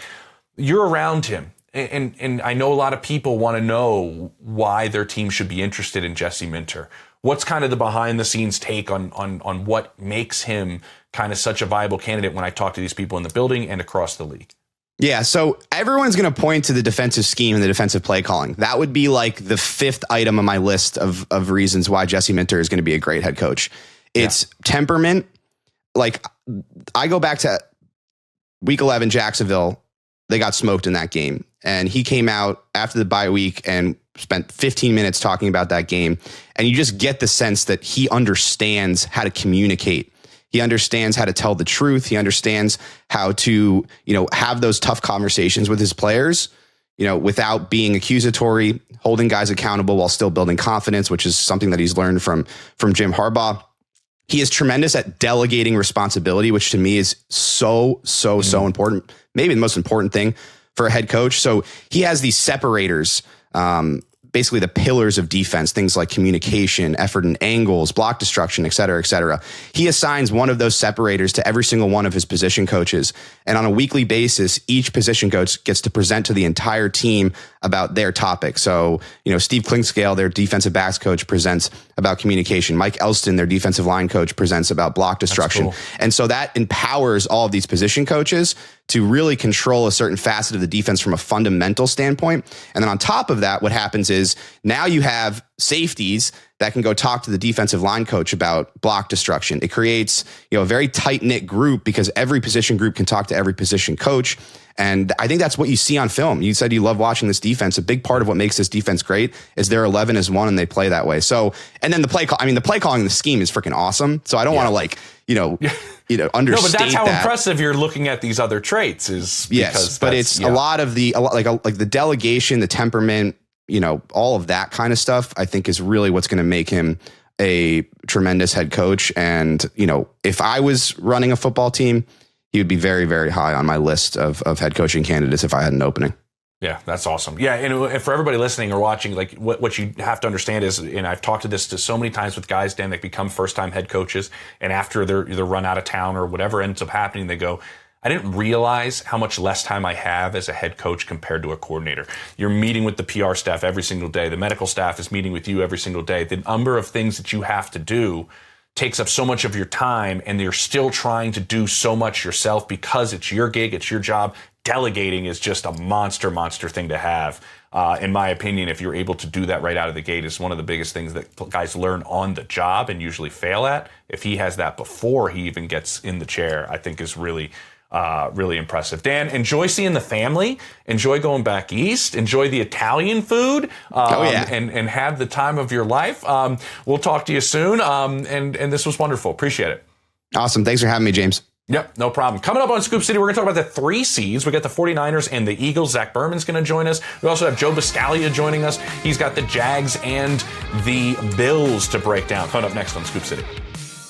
you're around him. And I know a lot of people want to know why their team should be interested in Jesse Minter. What's kind of the behind the scenes take on what makes him kind of such a viable candidate when I talk to these people in the building and across the league? Yeah, so everyone's going to point to the defensive scheme and the defensive play calling. That would be like the 5th item on my list of reasons why Jesse Minter is going to be a great head coach. It's temperament. Like, I go back to Week 11, Jacksonville. They got smoked in that game. And he came out after the bye week and spent 15 minutes talking about that game. And you just get the sense that he understands how to communicate. He understands how to tell the truth. He understands how to, have those tough conversations with his players, without being accusatory, holding guys accountable while still building confidence, which is something that he's learned from Jim Harbaugh. He is tremendous at delegating responsibility, which to me is so important. Maybe the most important thing for a head coach. So he has these separators, basically the pillars of defense, things like communication, effort and angles, block destruction, et cetera, et cetera. He assigns one of those separators to every single one of his position coaches. And on a weekly basis, each position coach gets to present to the entire team about their topic. So, Steve Klinkscale, their defensive backs coach, presents about communication. Mike Elston, their defensive line coach, presents about block destruction. Cool. And so that empowers all of these position coaches to really control a certain facet of the defense from a fundamental standpoint. And then on top of that, what happens is now you have safeties that can go talk to the defensive line coach about block destruction. It creates, a very tight-knit group because every position group can talk to every position coach. And I think that's what you see on film. You said you love watching this defense. A big part of what makes this defense great is they're 11-1 and they play that way. So, and then the play calling, the scheme is freaking awesome. So I don't want to understate. No, but that's how impressive you're looking at these other traits is. Yes, but it's a lot of like the delegation, the temperament, all of that kind of stuff, I think is really what's going to make him a tremendous head coach. And, if I was running a football team, he would be very, very high on my list of head coaching candidates if I had an opening. Yeah, that's awesome. Yeah, and for everybody listening or watching, like what you have to understand is, and I've talked to this to so many times with guys, Dan, that become first-time head coaches, and after they're either run out of town or whatever ends up happening, they go, I didn't realize how much less time I have as a head coach compared to a coordinator. You're meeting with the PR staff every single day. The medical staff is meeting with you every single day. The number of things that you have to do takes up so much of your time, and you're still trying to do so much yourself because it's your gig, it's your job. Delegating is just a monster thing to have. In my opinion, if you're able to do that right out of the gate, is one of the biggest things that guys learn on the job and usually fail at. If he has that before he even gets in the chair, I think is really impressive. Dan, enjoy seeing the family. Enjoy going back east. Enjoy the Italian food. And have the time of your life. We'll talk to you soon. And this was wonderful. Appreciate it. Awesome. Thanks for having me, James. Yep, no problem. Coming up on Scoop City, we're going to talk about the 3 seeds. We got the 49ers and the Eagles. Zach Berman's going to join us. We also have Joe Biscaglia joining us. He's got the Jags and the Bills to break down. Coming up next on Scoop City.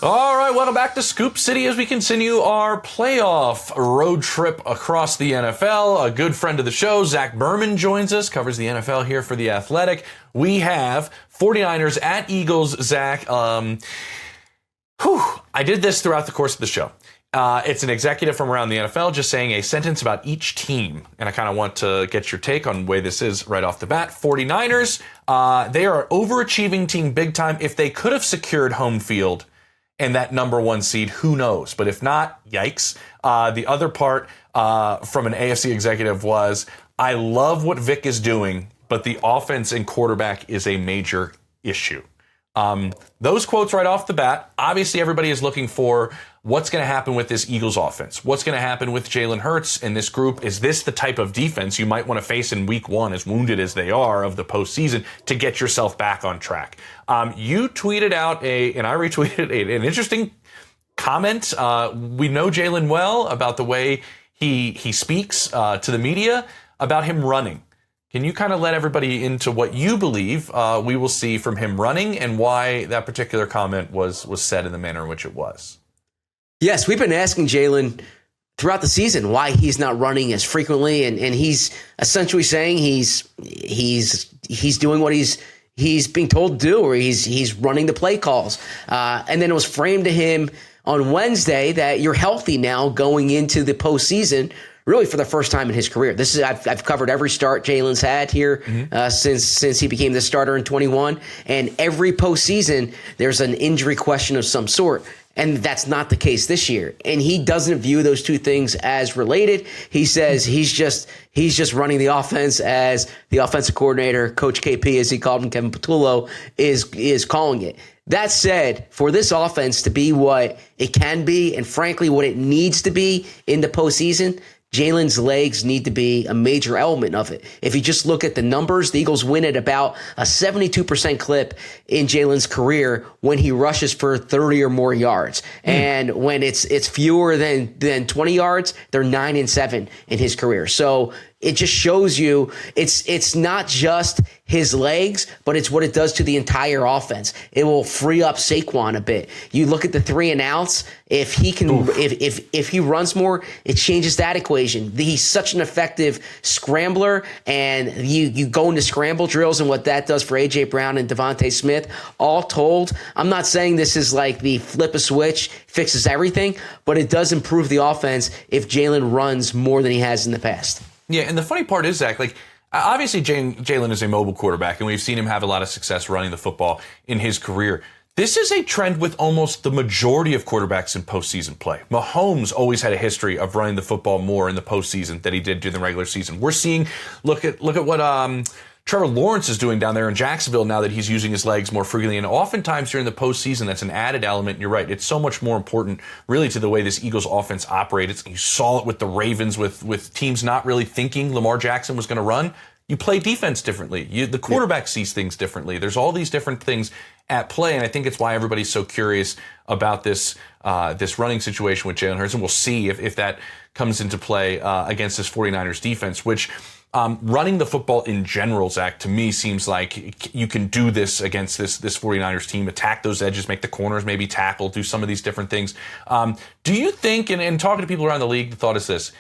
All right, welcome back to Scoop City as we continue our playoff road trip across the NFL. A good friend of the show, Zach Berman, joins us, covers the NFL here for The Athletic. We have 49ers at Eagles, Zach. I did this throughout the course of the show. It's an executive from around the NFL just saying a sentence about each team. And I kind of want to get your take on the way this is right off the bat. 49ers, they are an overachieving team big time. If they could have secured home field and that number 1 seed, who knows? But if not, yikes. The other part from an AFC executive was, I love what Vic is doing, but the offense and quarterback is a major issue. Those quotes right off the bat, obviously everybody is looking for what's going to happen with this Eagles offense. What's going to happen with Jalen Hurts and this group? Is this the type of defense you might want to face in week 1, as wounded as they are, of the postseason, to get yourself back on track? You tweeted out and I retweeted an interesting comment. We know Jalen well about the way he speaks to the media about him running. Can you kind of let everybody into what you believe we will see from him running and why that particular comment was said in the manner in which it was? Yes, we've been asking Jalen throughout the season why he's not running as frequently, and he's essentially saying he's doing what he's being told to do, or he's running the play calls. And then it was framed to him on Wednesday that you're healthy now going into the postseason, really for the first time in his career. This is I've covered every start Jalen's had here since he became the starter in 21, and every postseason there's an injury question of some sort. And that's not the case this year. And he doesn't view those two things as related. He says he's just running the offense as the offensive coordinator, Coach KP, as he called him, Kevin Patullo, is calling it. That said, for this offense to be what it can be, and frankly what it needs to be in the postseason, Jalen's legs need to be a major element of it. If you just look at the numbers, the Eagles win at about a 72% clip in Jalen's career when he rushes for 30 or more yards. And when it's fewer than 20 yards, they're 9-7 in his career. So it just shows you it's not just his legs, but it's what it does to the entire offense. It will free up Saquon a bit. You look at the 3 and outs. If he can, if he runs more, it changes that equation. He's such an effective scrambler, and you go into scramble drills and what that does for AJ Brown and Devontae Smith. All told, I'm not saying this is like the flip a switch fixes everything, but it does improve the offense if Jalen runs more than he has in the past. Yeah, and the funny part is, Zach, like, obviously Jalen is a mobile quarterback, and we've seen him have a lot of success running the football in his career. This is a trend with almost the majority of quarterbacks in postseason play. Mahomes always had a history of running the football more in the postseason than he did during the regular season. We're seeing, look at what Trevor Lawrence is doing down there in Jacksonville now that he's using his legs more frequently. And oftentimes during the postseason, that's an added element. And you're right. It's so much more important really to the way this Eagles offense operates. You saw it with the Ravens with teams not really thinking Lamar Jackson was going to run. You play defense differently. The quarterback sees things differently. There's all these different things at play. And I think it's why everybody's so curious about this running situation with Jalen Hurts. And we'll see if that comes into play against this 49ers defense, which running the football in general, Zach, to me seems like you can do this against this 49ers team, attack those edges, make the corners maybe tackle, do some of these different things. Do you think, and talking to people around the league, the thought is this,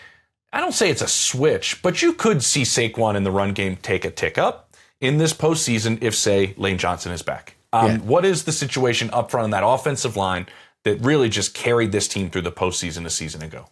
I don't say it's a switch, but you could see Saquon in the run game take a tick up in this postseason if, say, Lane Johnson is back. What is the situation up front on that offensive line that really just carried this team through the postseason a season ago?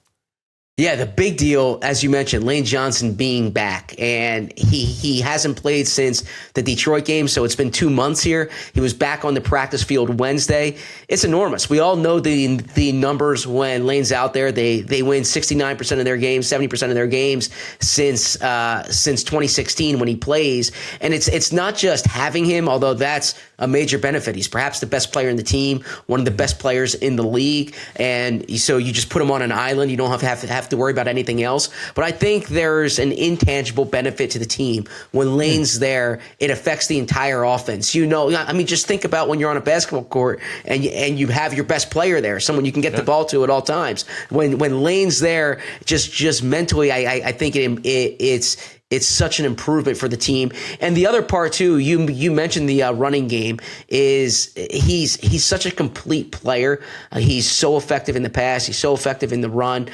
Yeah, the big deal, as you mentioned, Lane Johnson being back, and he hasn't played since the Detroit game, so it's been 2 months here. He was back on the practice field Wednesday. It's enormous. We all know the numbers when Lane's out there. They win 69% of their games, 70% of their games since 2016 when he plays, and it's not just having him, although that's a major benefit. He's perhaps the best player in the team, one of the best players in the league, and so you just put him on an island. You don't have to worry about anything else. But I think there's an intangible benefit to the team. When Lane's there, it affects the entire offense. I mean, just think about when you're on a basketball court and you have your best player there, someone you can get the ball to at all times. When Lane's there, just mentally, I think it's such an improvement for the team. And the other part too, you mentioned the running game, is he's such a complete player. He's so effective in the pass. He's so effective in the run.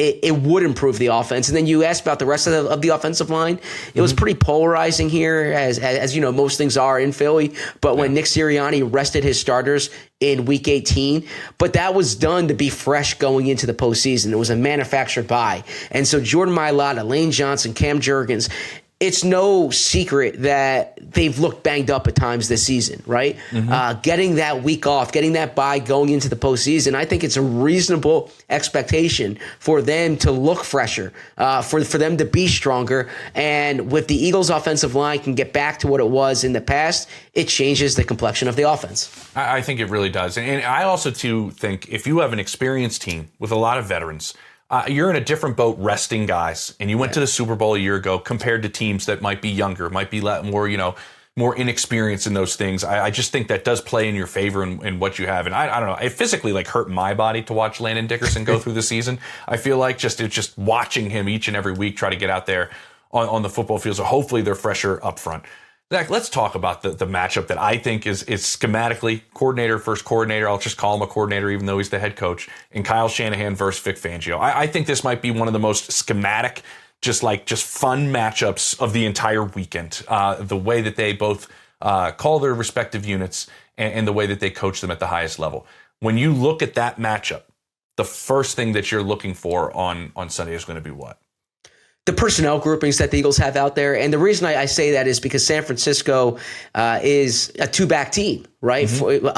It would improve the offense. And then you asked about the rest of the offensive line. It was pretty polarizing here, as you know, most things are in Philly. But when Nick Sirianni rested his starters, in week 18, but that was done to be fresh going into the postseason. It was a manufactured buy. And so Jordan Mailata, Lane Johnson, Cam Jurgens, it's no secret that they've looked banged up at times this season, right? Getting that week off, getting that bye going into the postseason, I think it's a reasonable expectation for them to look fresher, for them to be stronger. And with the Eagles' offensive line can get back to what it was in the past, it changes the complexion of the offense. I think it really does. And I also, too, think if you have an experienced team with a lot of veterans, you're in a different boat resting guys, and you went to the Super Bowl a year ago compared to teams that might be younger, might be more inexperienced in those things. I just think that does play in your favor in what you have. And I don't know, it physically hurt my body to watch Landon Dickerson go through the season. I feel like just watching him each and every week try to get out there on the football field. So hopefully they're fresher up front. Zach, let's talk about the matchup that I think is schematically coordinator versus coordinator. I'll just call him a coordinator, even though he's the head coach. And Kyle Shanahan versus Vic Fangio. I think this might be one of the most schematic, just fun matchups of the entire weekend. The way that they both call their respective units and the way that they coach them at the highest level. When you look at that matchup, the first thing that you're looking for on Sunday is going to be what? The personnel groupings that the Eagles have out there. And the reason I say that is because San Francisco is a two-back team, right?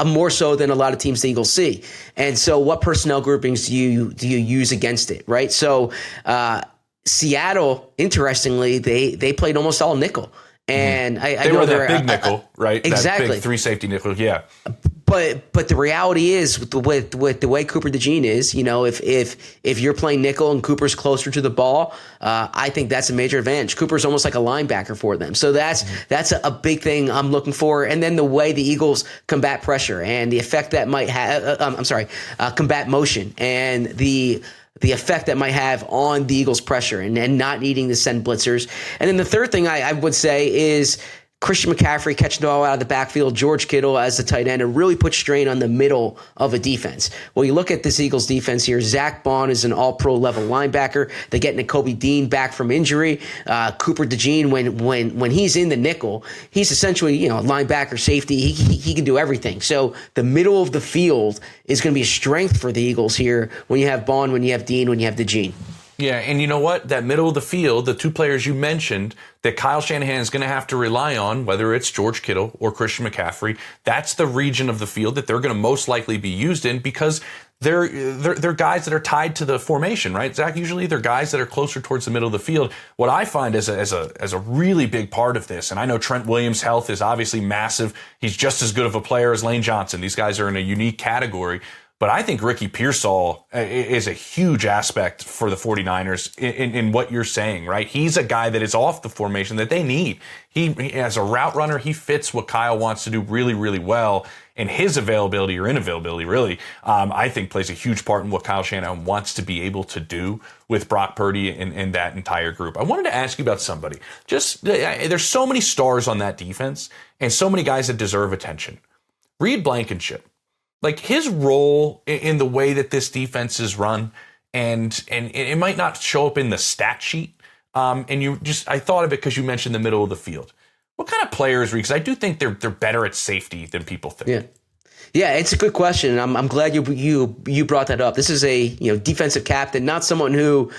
More so than a lot of teams the Eagles see. And so what personnel groupings do you use against it, right? So Seattle, interestingly, they played almost all nickel. And I know were that big nickel, right? Exactly. That big 3-safety nickel, yeah. But the reality is with the way Cooper DeJean is, if you're playing nickel and Cooper's closer to the ball, I think that's a major advantage. Cooper's almost like a linebacker for them. So that's a big thing I'm looking for. And then the way the Eagles combat pressure and the effect that might have, combat motion and the effect that might have on the Eagles' pressure and not needing to send blitzers. And then the third thing I would say is Christian McCaffrey catching the ball out of the backfield, George Kittle as the tight end, and really put strain on the middle of a defense. Well, you look at this Eagles defense here. Zach Bond is an all-pro level linebacker. They're getting Nakobe Dean back from injury. Cooper DeJean, when he's in the nickel, he's essentially a linebacker, safety. He can do everything. So the middle of the field is going to be a strength for the Eagles here when you have Bond, when you have Dean, when you have DeJean. Yeah, and you know what? That middle of the field, the two players you mentioned that Kyle Shanahan is going to have to rely on, whether it's George Kittle or Christian McCaffrey, that's the region of the field that they're going to most likely be used in because they're guys that are tied to the formation, right? Zach, usually they're guys that are closer towards the middle of the field. What I find as a really big part of this, and I know Trent Williams' health is obviously massive. He's just as good of a player as Lane Johnson. These guys are in a unique category. But I think Ricky Pearsall is a huge aspect for the 49ers in what you're saying, right? He's a guy that is off the formation that they need. He as a route runner, he fits what Kyle wants to do really, really well. And his availability or inavailability, really, I think plays a huge part in what Kyle Shanahan wants to be able to do with Brock Purdy and that entire group. I wanted to ask you about somebody. There's so many stars on that defense and so many guys that deserve attention. Reed Blankenship. Like his role in the way that this defense is run, and it might not show up in the stat sheet. I thought of it because you mentioned the middle of the field. What kind of player is Reed? Because I do think they're better at safety than people think. Yeah, it's a good question. I'm glad you brought that up. This is a defensive captain, not someone who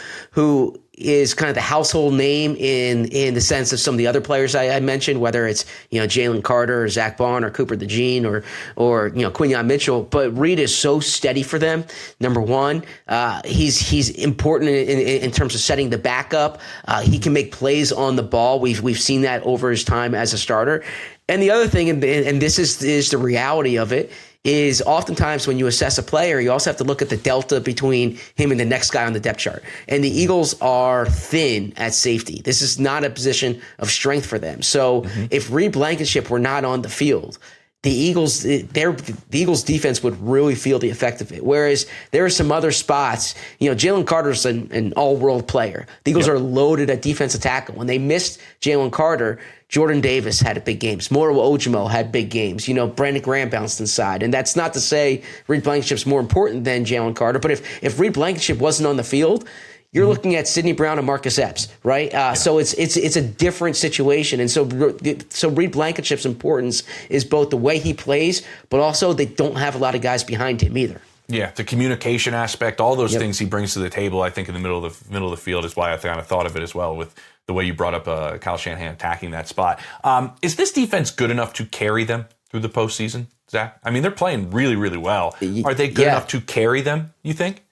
is kind of the household name in the sense of some of the other players I mentioned, whether it's Jalen Carter or Zach Bond or Cooper DeJean or Quinyon Mitchell. But Reed is so steady for them. Number one, he's important in terms of setting the backup. He can make plays on the ball. We've seen that over his time as a starter. And the other thing, and this is the reality of it, is oftentimes when you assess a player, you also have to look at the delta between him and the next guy on the depth chart. And the Eagles are thin at safety. This is not a position of strength for them. So if Reed Blankenship were not on the field, the Eagles defense would really feel the effect of it. Whereas there are some other spots, Jalen Carter's an all-world player. The Eagles are loaded at defensive tackle. When they missed Jalen Carter, Jordan Davis had big games. Moro Ojimo had big games. Brandon Graham bounced inside. And that's not to say Reed Blankenship's more important than Jalen Carter. But if Reed Blankenship wasn't on the field, you're looking at Sidney Brown and Marcus Epps, right? So it's a different situation. And so Reed Blankenship's importance is both the way he plays, but also they don't have a lot of guys behind him either. Yeah, the communication aspect, all those things he brings to the table, I think in the middle of the field is why I kind of thought of it as well with the way you brought up Kyle Shanahan attacking that spot. Is this defense good enough to carry them through the postseason, Zach? I mean, they're playing really, really well. Are they good enough to carry them, you think?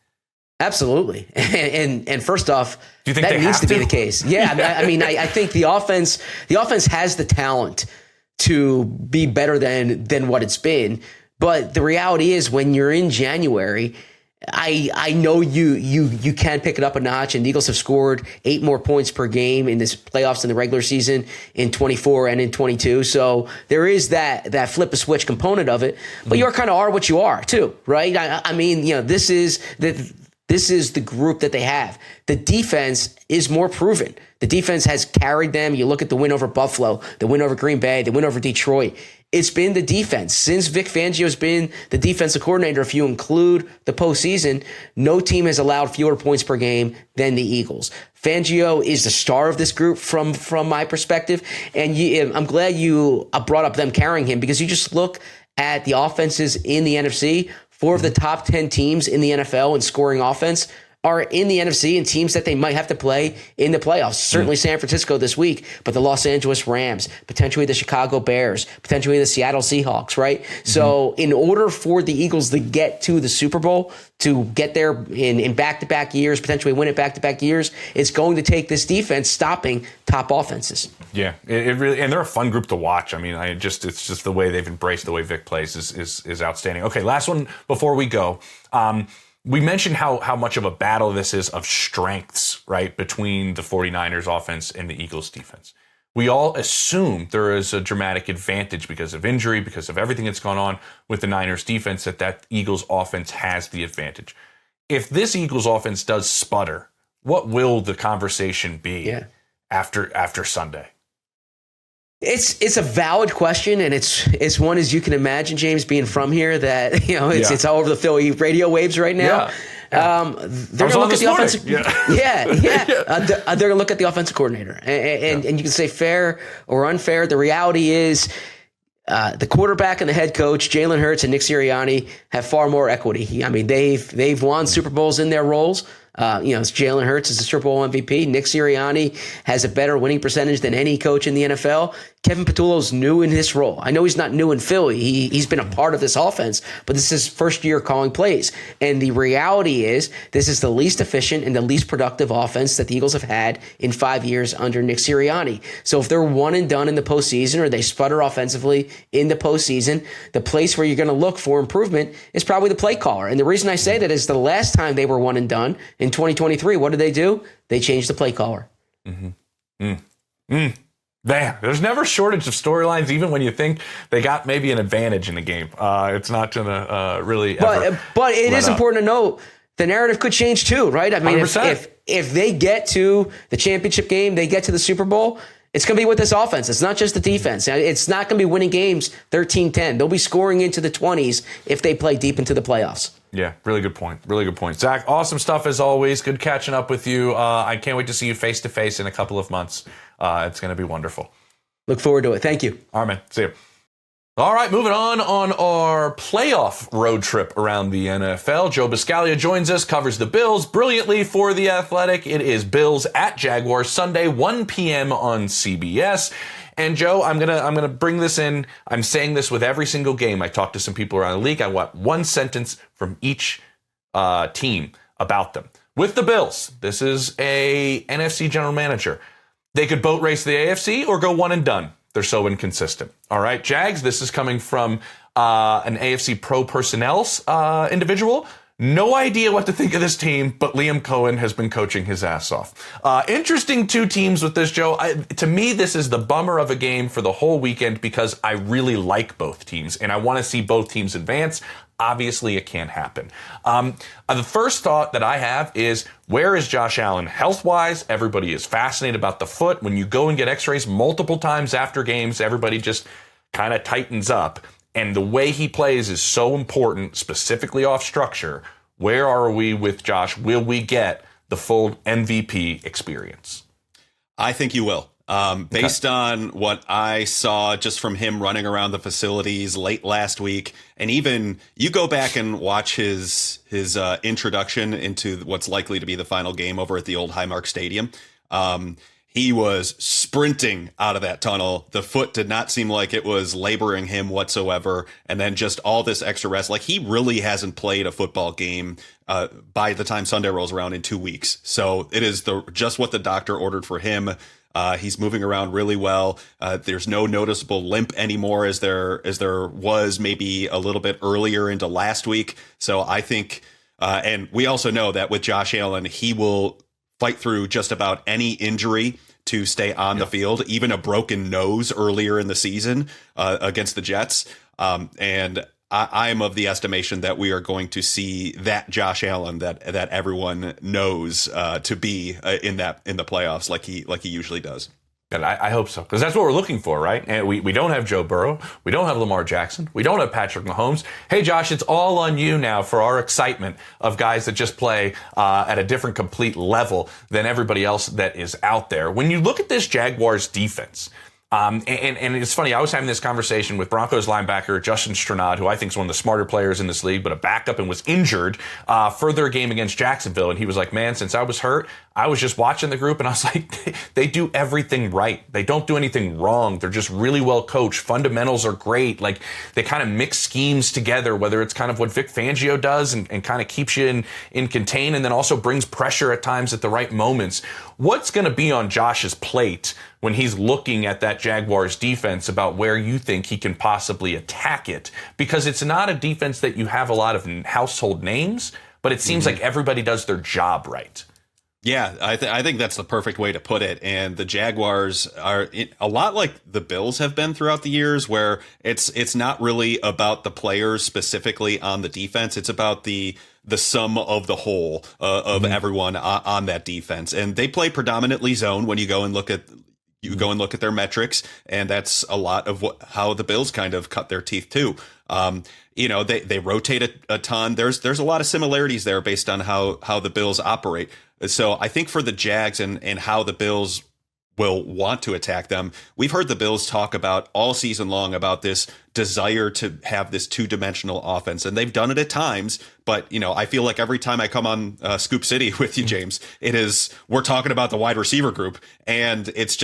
Absolutely. And first off, do you think that needs to be the case. Yeah. I mean, I think the offense has the talent to be better than what it's been. But the reality is when you're in January, I know you can pick it up a notch, and the Eagles have scored 8 more points per game in this playoffs in the regular season in 24 and in 22. So there is that flip a switch component of it, but you kind of are what you are too, right? I mean, this is the group that they have. The defense is more proven. The defense has carried them. You look at the win over Buffalo, the win over Green Bay, the win over Detroit. It's been the defense. Since Vic Fangio's been the defensive coordinator, if you include the postseason, no team has allowed fewer points per game than the Eagles. Fangio is the star of this group from my perspective. And I'm glad you brought up them carrying him, because you just look at the offenses in the NFC. 4 of the top 10 teams in the NFL in scoring offense are in the NFC and teams that they might have to play in the playoffs. Certainly San Francisco this week, but the Los Angeles Rams, potentially the Chicago Bears, potentially the Seattle Seahawks, right? So in order for the Eagles to get to the Super Bowl, to get there in back-to-back years, potentially win it back-to-back years, it's going to take this defense stopping top offenses. Yeah, it really, and they're a fun group to watch. I mean, it's just the way they've embraced the way Vic plays is outstanding. Okay, last one before we go. We mentioned how much of a battle this is of strengths, right, between the 49ers offense and the Eagles defense. We all assume there is a dramatic advantage because of injury, because of everything that's gone on with the Niners defense, that Eagles offense has the advantage. If this Eagles offense does sputter, what will the conversation be after Sunday? It's a valid question, and it's one, as you can imagine, James, being from here, that it's all over the Philly radio waves right now. They're going to look at the offensive. They're going to look at the offensive coordinator, and you can say fair or unfair. The reality is, the quarterback and the head coach, Jalen Hurts and Nick Sirianni, have far more equity. I mean, they've won Super Bowls in their roles. Jalen Hurts is the Super Bowl MVP. Nick Sirianni has a better winning percentage than any coach in the NFL. Kevin Patullo's new in this role. I know he's not new in Philly. He's been a part of this offense, but this is his first year calling plays. And the reality is, this is the least efficient and the least productive offense that the Eagles have had in 5 years under Nick Sirianni. So if they're one and done in the postseason, or they sputter offensively in the postseason, the place where you're going to look for improvement is probably the play caller. And the reason I say that is the last time they were one and done in 2023, what did they do? They changed the play caller. Man, there's never shortage of storylines, even when you think they got maybe an advantage in the game. It's not going to really ever. But it is important to note the narrative could change too, right? I mean, if they get to the championship game, they get to the Super Bowl, it's going to be with this offense. It's not just the defense. It's not going to be winning games 13-10. They'll be scoring into the 20s if they play deep into the playoffs. Yeah, really good point. Really good point. Zach, awesome stuff as always. Good catching up with you. I can't wait to see you face-to-face in a couple of months. It's going to be wonderful. Look forward to it. Thank you. All right, man. See you. All right, moving on our playoff road trip around the NFL. Joe Buscaglia joins us, covers the Bills brilliantly for The Athletic. It is Bills at Jaguars Sunday, 1 p.m. on CBS. And Joe, I'm gonna bring this in. I'm saying this with every single game. I talk to some people around the league. I want one sentence from each team about them. With the Bills, this is a NFC general manager. They could boat race the AFC or go one and done. They're so inconsistent. All right, Jags, this is coming from an AFC pro personnel individual. No idea what to think of this team, but Liam Cohen has been coaching his ass off. Interesting 2 teams with this, Joe. To me, this is the bummer of a game for the whole weekend because I really like both teams, and I want to see both teams advance. Obviously, it can't happen. The first thought that I have is, where is Josh Allen health-wise? Everybody is fascinated about the foot. When you go and get x-rays multiple times after games, everybody just kind of tightens up. And the way he plays is so important, specifically off structure. Where are we with Josh? Will we get the full MVP experience? I think you will. Based on what I saw just from him running around the facilities late last week, and even you go back and watch his introduction into what's likely to be the final game over at the old Highmark Stadium. He was sprinting out of that tunnel. The foot did not seem like it was laboring him whatsoever. And then just all this extra rest. Like, he really hasn't played a football game by the time Sunday rolls around in 2 weeks. So it is just what the doctor ordered for him. He's moving around really well. There's no noticeable limp anymore as there was maybe a little bit earlier into last week. So I think, and we also know that with Josh Allen, he will fight through just about any injury to stay on the field, even a broken nose earlier in the season against the Jets. And I am of the estimation that we are going to see that Josh Allen that everyone knows to be in the playoffs like he usually does. And I hope so, because that's what we're looking for, right? And we don't have Joe Burrow. We don't have Lamar Jackson. We don't have Patrick Mahomes. Hey, Josh, it's all on you now for our excitement of guys that just play at a different, complete level than everybody else that is out there. When you look at this Jaguars defense, and it's funny, I was having this conversation with Broncos linebacker Justin Herbert, who I think is one of the smarter players in this league, but a backup and was injured for their game against Jacksonville. And he was like, man, since I was hurt, I was just watching the group and I was like, they do everything right. They don't do anything wrong. They're just really well coached. Fundamentals are great. Like, they kind of mix schemes together, whether it's kind of what Vic Fangio does and kind of keeps you in contain, and then also brings pressure at times at the right moments. What's going to be on Josh's plate when he's looking at that Jaguars defense about where you think he can possibly attack it? Because it's not a defense that you have a lot of household names, but it seems like everybody does their job right. Yeah, I think that's the perfect way to put it. And the Jaguars are a lot like the Bills have been throughout the years, where it's not really about the players specifically on the defense. It's about the sum of the whole of everyone on that defense. And they play predominantly zone when you go and look at their metrics, and that's a lot of how the Bills kind of cut their teeth too. They rotate a ton. There's a lot of similarities there based on how the Bills operate. So I think for the Jags and how the Bills will want to attack them, we've heard the Bills talk about all season long about this desire to have this two-dimensional offense, and they've done it at times. But I feel like every time I come on Scoop City with you, James, we're talking about the wide receiver group, and it's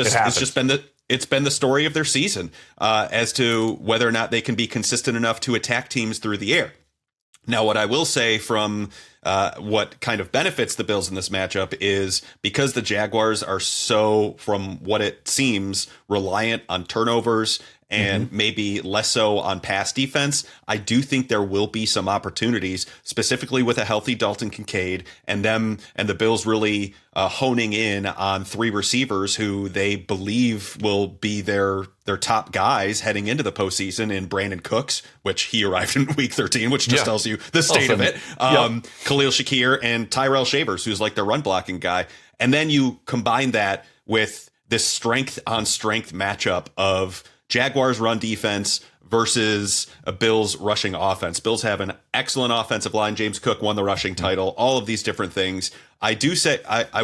been the story of their season as to whether or not they can be consistent enough to attack teams through the air. Now, what I will say from what kind of benefits the Bills in this matchup is because the Jaguars are so, from what it seems, reliant on turnovers and maybe less so on pass defense, I do think there will be some opportunities, specifically with a healthy Dalton Kincaid and the Bills really honing in on three receivers who they believe will be their top guys heading into the postseason in Brandon Cooks, which he arrived in week 13, which just tells you the state of it. Khalil Shakir and Tyrell Shavers, who's like the run blocking guy. And then you combine that with this strength on strength matchup of Jaguars run defense versus a Bills rushing offense. Bills have an excellent offensive line. James Cook won the rushing title, all of these different things. I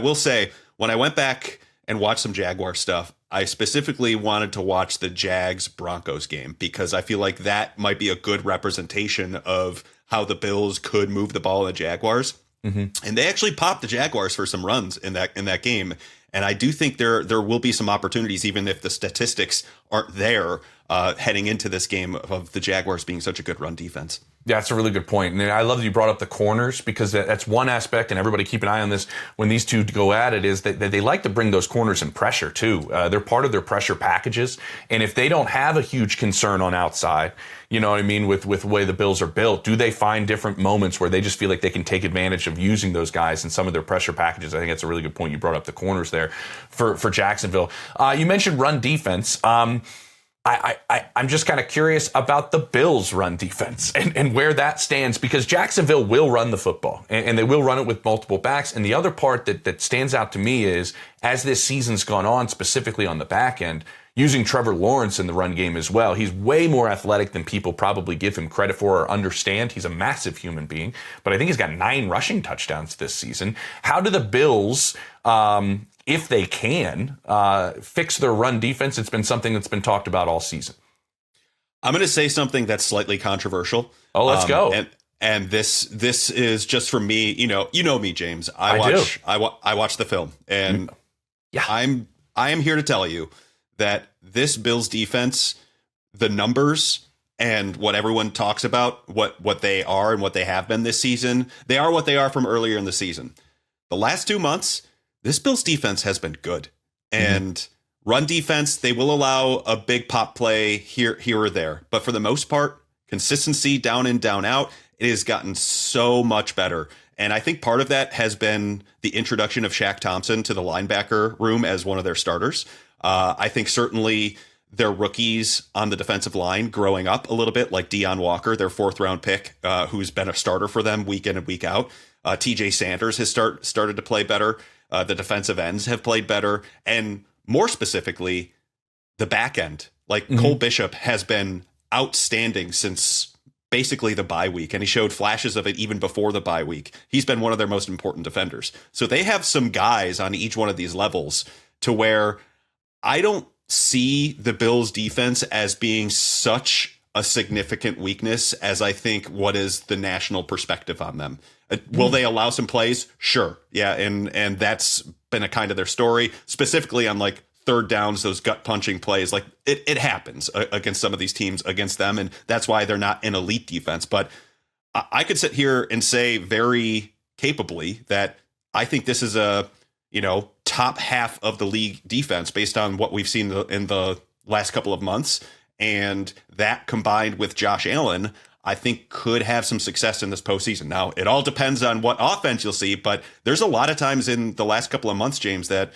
will say, when I went back and watched some Jaguar stuff, I specifically wanted to watch the Jags-Broncos game because I feel like that might be a good representation of how the Bills could move the ball in the Jaguars. And they actually popped the Jaguars for some runs in that game. And I do think there will be some opportunities, even if the statistics aren't there, heading into this game of the Jaguars being such a good run defense. Yeah, that's a really good point. And I love that you brought up the corners, because that's one aspect, and everybody keep an eye on this when these two go at it, is that they like to bring those corners in pressure too. They're part of their pressure packages. And if they don't have a huge concern on outside, you know what I mean, with the way the Bills are built, do they find different moments where they just feel like they can take advantage of using those guys in some of their pressure packages? I think that's a really good point. You brought up the corners there for Jacksonville. You mentioned run defense. I'm just kind of curious about the Bills' run defense and where that stands, because Jacksonville will run the football and they will run it with multiple backs. And the other part that stands out to me is, as this season's gone on, specifically on the back end, using Trevor Lawrence in the run game as well. He's way more athletic than people probably give him credit for or understand. He's a massive human being, but I think he's got 9 rushing touchdowns this season. How do the Bills, if they can, fix their run defense? It's been something that's been talked about all season. I'm going to say something that's slightly controversial. Oh, let's go. And this is just from me. You know me, James. I watch the film, and yeah, I am here to tell you that this Bills defense, the numbers and what everyone talks about, what they are and what they have been this season, they are what they are from earlier in the season. The last 2 months, this Bills defense has been good, and run defense, they will allow a big pop play here or there. But for the most part, consistency down in, down out, it has gotten so much better. And I think part of that has been the introduction of Shaq Thompson to the linebacker room as one of their starters. I think certainly their rookies on the defensive line growing up a little bit, like Deion Walker, their 4th round pick, who's been a starter for them week in and week out. TJ Sanders has started to play better. The defensive ends have played better. And more specifically, the back end, like Cole Bishop has been outstanding since basically the bye week. And he showed flashes of it even before the bye week. He's been one of their most important defenders. So they have some guys on each one of these levels to where I don't see the Bills defense as being such a significant weakness as I think what is the national perspective on them. Will they allow some plays? Sure. Yeah. And that's been a kind of their story, specifically on like third downs, those gut punching plays. Like it happens against some of these teams against them. And that's why they're not an elite defense. But I could sit here and say very capably that I think this is a, top half of the league defense based on what we've seen in the last couple of months. And that combined with Josh Allen, I think could have some success in this postseason. Now, it all depends on what offense you'll see, but there's a lot of times in the last couple of months, James, that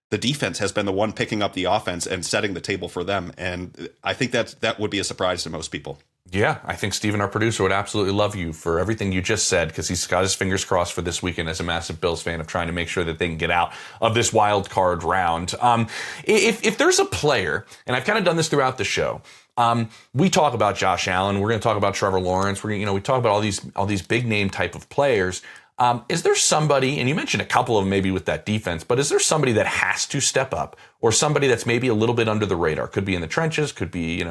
the defense has been the one picking up the offense and setting the table for them. And I think that would be a surprise to most people. Yeah, I think Steven, our producer, would absolutely love you for everything you just said, because he's got his fingers crossed for this weekend as a massive Bills fan of trying to make sure that they can get out of this wild card round. If there's a player, and I've kind of done this throughout the show, we talk about Josh Allen, we're going to talk about Trevor Lawrence, we talk about all these big name type of players. Is there somebody, and you mentioned a couple of them maybe with that defense, but is there somebody that has to step up, or somebody that's maybe a little bit under the radar? Could be in the trenches, could be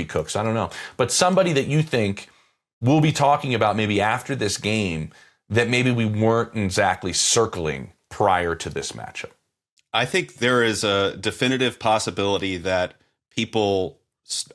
Cooks, I don't know. But somebody that you think we'll be talking about maybe after this game that maybe we weren't exactly circling prior to this matchup. I think there is a definitive possibility that people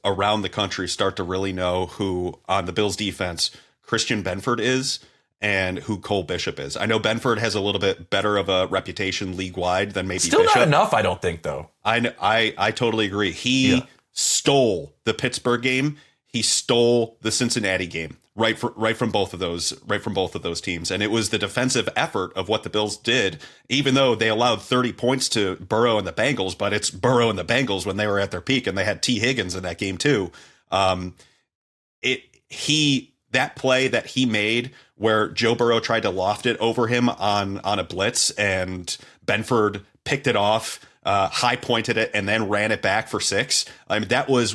around the country start to really know who on the Bills defense Christian Benford is, and who Cole Bishop is. I know Benford has a little bit better of a reputation league-wide than maybe Still Bishop. Not enough, I don't think, though. I totally agree. He stole the Pittsburgh game. He stole the Cincinnati game right from both of those teams. And it was the defensive effort of what the Bills did, even though they allowed 30 points to Burrow and the Bengals, but it's Burrow and the Bengals when they were at their peak, and they had T. Higgins in that game too. That play that he made where Joe Burrow tried to loft it over him on a blitz, and Benford picked it off, high pointed it, and then ran it back for 6. I mean, that was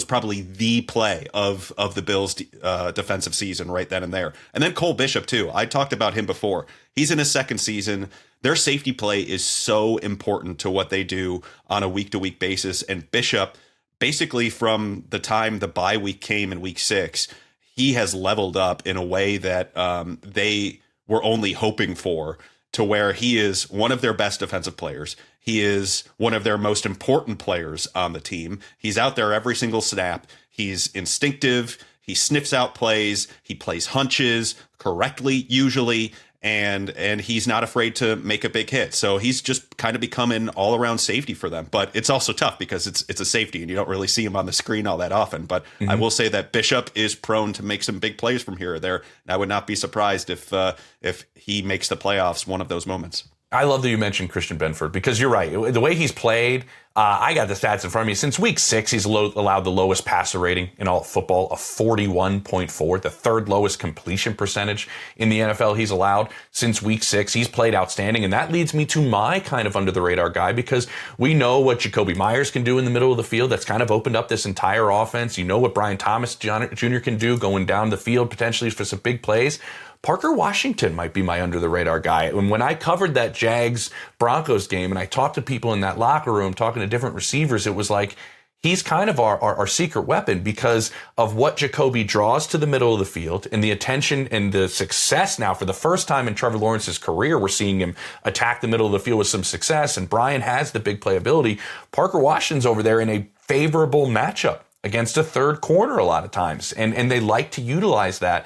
probably the play of the Bills' defensive season right then and there. And then Cole Bishop too. I talked about him before. He's in his second season. Their safety play is so important to what they do on a week-to-week basis. And Bishop, basically from the time the bye week came in week 6, he has leveled up in a way that they were only hoping for, to where he is one of their best defensive players. He is one of their most important players on the team. He's out there every single snap. He's instinctive. He sniffs out plays. He plays hunches correctly, usually. And he's not afraid to make a big hit. So he's just kind of become an all-around safety for them. But it's also tough because it's a safety and you don't really see him on the screen all that often. But I will say that Bishop is prone to make some big plays from here or there. And I would not be surprised if he makes the playoffs one of those moments. I love that you mentioned Christian Benford because you're right. The way he's played, I got the stats in front of me. Since week 6, he's allowed the lowest passer rating in all of football, a 41.4, the third lowest completion percentage in the NFL he's allowed since week 6. He's played outstanding, and that leads me to my kind of under-the-radar guy because we know what Jacoby Myers can do in the middle of the field. That's kind of opened up this entire offense. You know what Brian Thomas Jr. can do going down the field potentially for some big plays. Parker Washington might be my under-the-radar guy. And when I covered that Jags-Broncos game and I talked to people in that locker room, talking to different receivers, it was like he's kind of our secret weapon because of what Jacoby draws to the middle of the field and the attention and the success now. For the first time in Trevor Lawrence's career, we're seeing him attack the middle of the field with some success, and Brian has the big playability. Parker Washington's over there in a favorable matchup against a third corner a lot of times. And they like to utilize that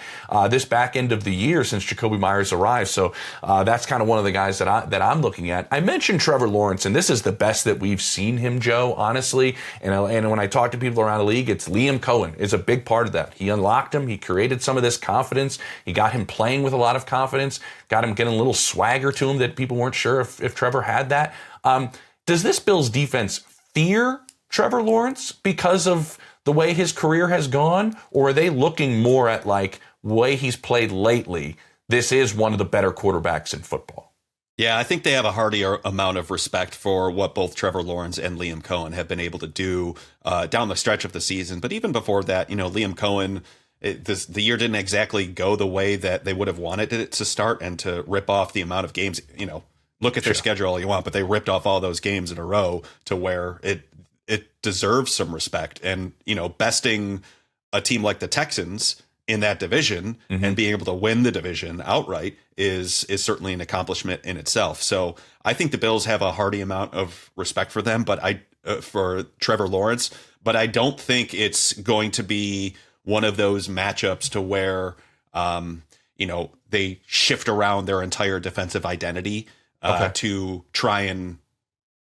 this back end of the year since Jacoby Myers arrived. So that's kind of one of the guys that I'm looking at. I mentioned Trevor Lawrence, and this is the best that we've seen him, Joe, honestly. And when I talk to people around the league, it's Liam Cohen is a big part of that. He unlocked him. He created some of this confidence. He got him playing with a lot of confidence, got him getting a little swagger to him that people weren't sure if Trevor had that. Does this Bills defense fear Trevor Lawrence because of the way his career has gone, or are they looking more at like way he's played lately? This is one of the better quarterbacks in football. Yeah, I think they have a hearty amount of respect for what both Trevor Lawrence and Liam Cohen have been able to do down the stretch of the season. But even before that, Liam Cohen, the year didn't exactly go the way that they would have wanted it to start, and to rip off the amount of games, look at their schedule all you want, but they ripped off all those games in a row to where it deserves some respect. And, besting a team like the Texans in that division and being able to win the division outright is certainly an accomplishment in itself. So I think the Bills have a hearty amount of respect for them, but for Trevor Lawrence, but I don't think it's going to be one of those matchups to where, they shift around their entire defensive identity to try and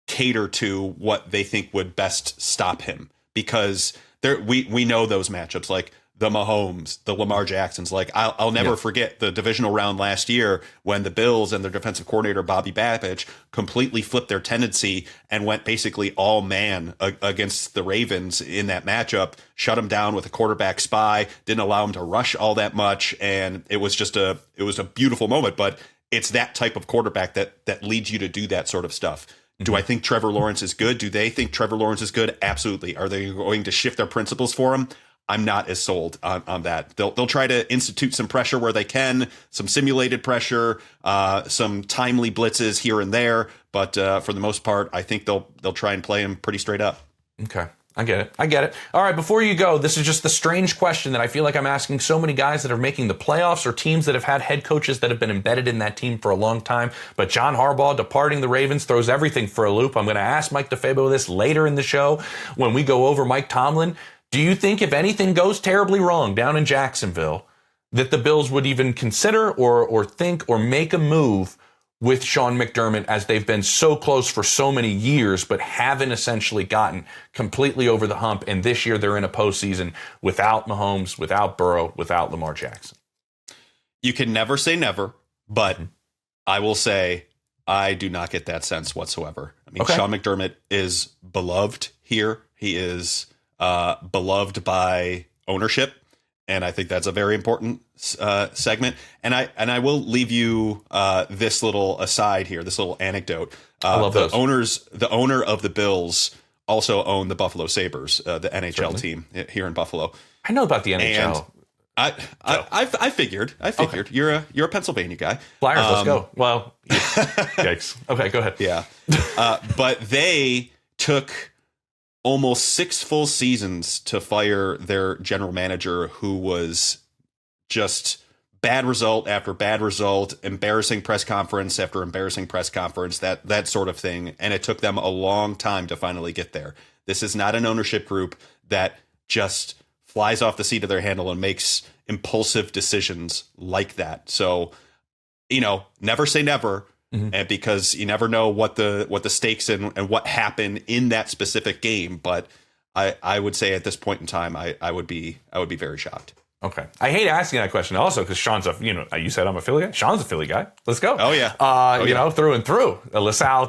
cater to what they think would best stop him, because we know those matchups, like the Mahomes, the Lamar Jacksons. Like I'll never forget the divisional round last year when the Bills and their defensive coordinator Bobby Babich completely flipped their tendency and went basically all man against the Ravens in that matchup, shut them down with a quarterback spy, didn't allow them to rush all that much, and it was a beautiful moment. But it's that type of quarterback that leads you to do that sort of stuff. Do I think Trevor Lawrence is good? Do they think Trevor Lawrence is good? Absolutely. Are they going to shift their principles for him? I'm not as sold on that. They'll try to institute some pressure where they can, some simulated pressure, some timely blitzes here and there. But for the most part, I think they'll try and play him pretty straight up. Okay. I get it. All right, before you go, this is just the strange question that I feel like I'm asking so many guys that are making the playoffs or teams that have had head coaches that have been embedded in that team for a long time. But John Harbaugh departing the Ravens throws everything for a loop. I'm going to ask Mike DeFabo this later in the show when we go over Mike Tomlin. Do you think if anything goes terribly wrong down in Jacksonville, that the Bills would even consider or think or make a move with Sean McDermott, as they've been so close for so many years, but haven't essentially gotten completely over the hump? And this year they're in a postseason without Mahomes, without Burrow, without Lamar Jackson. You can never say never, but I will say I do not get that sense whatsoever. I mean, Sean McDermott is beloved here. He is beloved by ownership. And I think that's a very important segment. And I will leave you this little aside here, this little anecdote. I love those. The owner of the Bills also owned the Buffalo Sabres, the NHL team here in Buffalo. I know about the NHL. And I figured you're a Pennsylvania guy. Flyers, let's go. Well, yikes. Okay, go ahead. Yeah, but they took almost 6 full seasons to fire their general manager, who was just bad result after bad result, embarrassing press conference after embarrassing press conference, that sort of thing. And it took them a long time to finally get there. This is not an ownership group that just flies off the seat of their handle and makes impulsive decisions like that. So, never say never. And because you never know what the stakes and what happened in that specific game. But I would say at this point in time, I would be very shocked. Okay. I hate asking that question also because Sean's you said I'm a Philly guy. Sean's a Philly guy. Let's go. Oh yeah. You know, through and through. LaSalle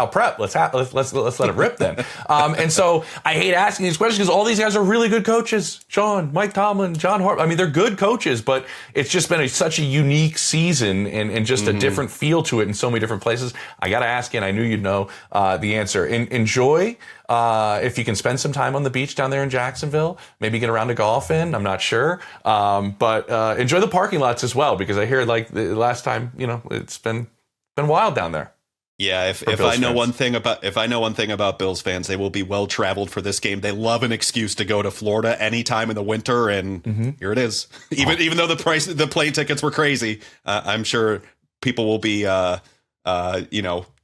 prep. Let's let it rip then. And so I hate asking these questions because all these guys are really good coaches. Sean, Mike Tomlin, John Harbaugh. I mean, they're good coaches, but it's just been such a unique season and just a different feel to it in so many different places. I got to ask you, and I knew you'd know the answer. Enjoy. If you can spend some time on the beach down there in Jacksonville, maybe get around to golf in, I'm not sure. But enjoy the parking lots as well, because I hear like the last time, it's been wild down there. Yeah, if I know one thing about Bills fans, they will be well traveled for this game. They love an excuse to go to Florida anytime in the winter, and here it is. Even though the plane tickets were crazy, I'm sure people will be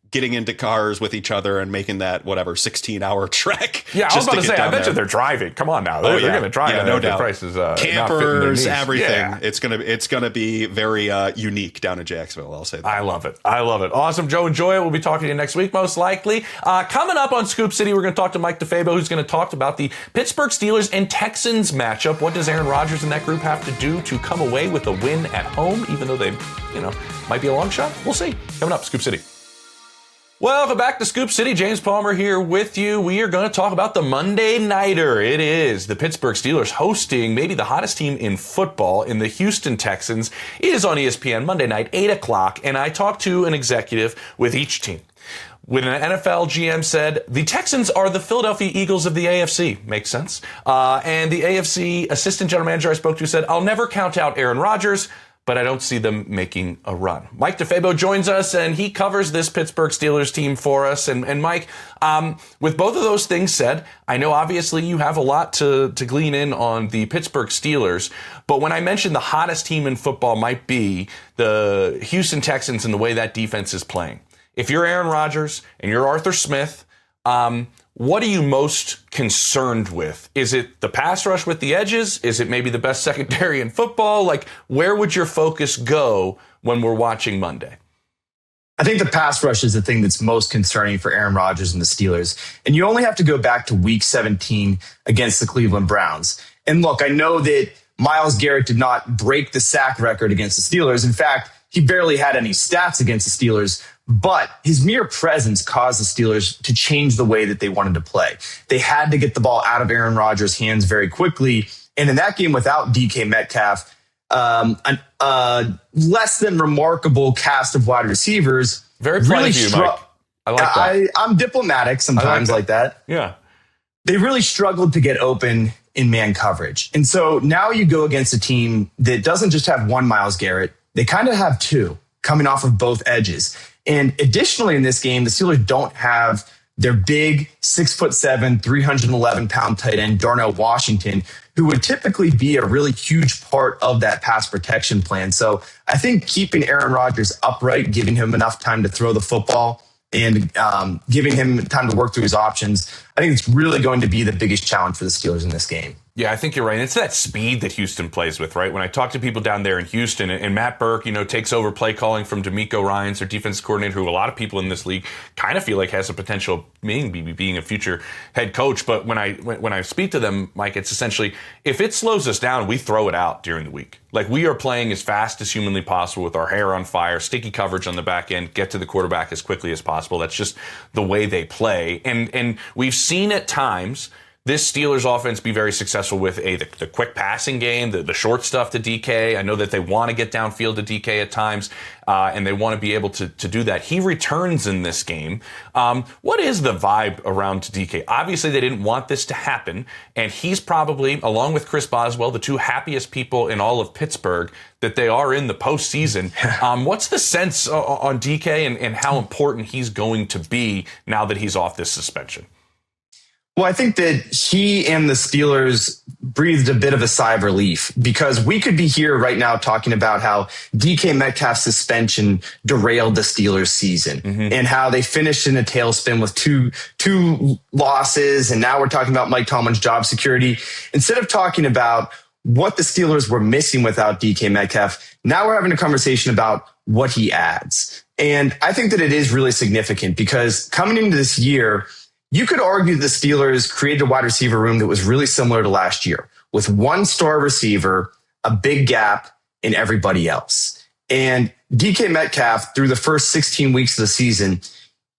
getting into cars with each other and making that 16-hour trek. Yeah, I was about to say, I bet you they're driving. Come on now, they're going to drive. Yeah, no doubt. Prices, campers, everything. Yeah. It's gonna be very unique down in Jacksonville. I'll say that. I love it. Awesome, Joe. Enjoy it. We'll be talking to you next week, most likely. Coming up on Scoop City, we're going to talk to Mike DeFabo, who's going to talk about the Pittsburgh Steelers and Texans matchup. What does Aaron Rodgers and that group have to do to come away with a win at home, even though they, might be a long shot? We'll see. Coming up, Scoop City. Welcome back to Scoop City. James Palmer here with you. We are going to talk about the Monday Nighter. It is the Pittsburgh Steelers hosting maybe the hottest team in football in the Houston Texans. It is on ESPN Monday night, 8 o'clock, and I talked to an executive with each team. When an NFL GM said, the Texans are the Philadelphia Eagles of the AFC. Makes sense. And the AFC assistant general manager I spoke to said, I'll never count out Aaron Rodgers, but I don't see them making a run. Mike DeFabo joins us, and he covers this Pittsburgh Steelers team for us. And Mike, with both of those things said, I know obviously you have a lot to glean in on the Pittsburgh Steelers, but when I mentioned the hottest team in football might be the Houston Texans and the way that defense is playing. If you're Aaron Rodgers and you're Arthur Smith, what are you most concerned with? Is it the pass rush with the edges? Is it maybe the best secondary in football? Like, where would your focus go when we're watching Monday? I think the pass rush is the thing that's most concerning for Aaron Rodgers and the Steelers. And you only have to go back to week 17 against the Cleveland Browns. And look, I know that Myles Garrett did not break the sack record against the Steelers. In fact, he barely had any stats against the Steelers, but his mere presence caused the Steelers to change the way that they wanted to play. They had to get the ball out of Aaron Rodgers' hands very quickly. And in that game without DK Metcalf, less than remarkable cast of wide receivers. Very proud of you, Mike. I like that. I'm diplomatic sometimes like that. Yeah. They really struggled to get open in man coverage. And so now you go against a team that doesn't just have one Myles Garrett. They kind of have two coming off of both edges. And additionally, in this game, the Steelers don't have their big 6'7", 311-pound tight end, Darnell Washington, who would typically be a really huge part of that pass protection plan. So I think keeping Aaron Rodgers upright, giving him enough time to throw the football, and giving him time to work through his options, I think it's really going to be the biggest challenge for the Steelers in this game. Yeah, I think you're right. And it's that speed that Houston plays with, right? When I talk to people down there in Houston, and Matt Burke, takes over play calling from D'Amico Ryans, their defense coordinator, who a lot of people in this league kind of feel like has the potential of being a future head coach. But when I speak to them, Mike, it's essentially, if it slows us down, we throw it out during the week. Like, we are playing as fast as humanly possible with our hair on fire, sticky coverage on the back end, get to the quarterback as quickly as possible. That's just the way they play. And we've seen at times this Steelers offense be very successful with the quick passing game, the short stuff to DK. I know that they want to get downfield to DK at times, and they want to be able to do that. He returns in this game. What is the vibe around DK? Obviously, they didn't want this to happen, and he's probably, along with Chris Boswell, the two happiest people in all of Pittsburgh that they are in the postseason. What's the sense on DK and how important he's going to be now that he's off this suspension? Well, I think that he and the Steelers breathed a bit of a sigh of relief, because we could be here right now talking about how DK Metcalf's suspension derailed the Steelers season and how they finished in a tailspin with two losses. And now we're talking about Mike Tomlin's job security. Instead of talking about what the Steelers were missing without DK Metcalf, now we're having a conversation about what he adds. And I think that it is really significant, because coming into this year, you could argue the Steelers created a wide receiver room that was really similar to last year, with one star receiver a big gap in everybody else. And DK Metcalf, through the first 16 weeks of the season,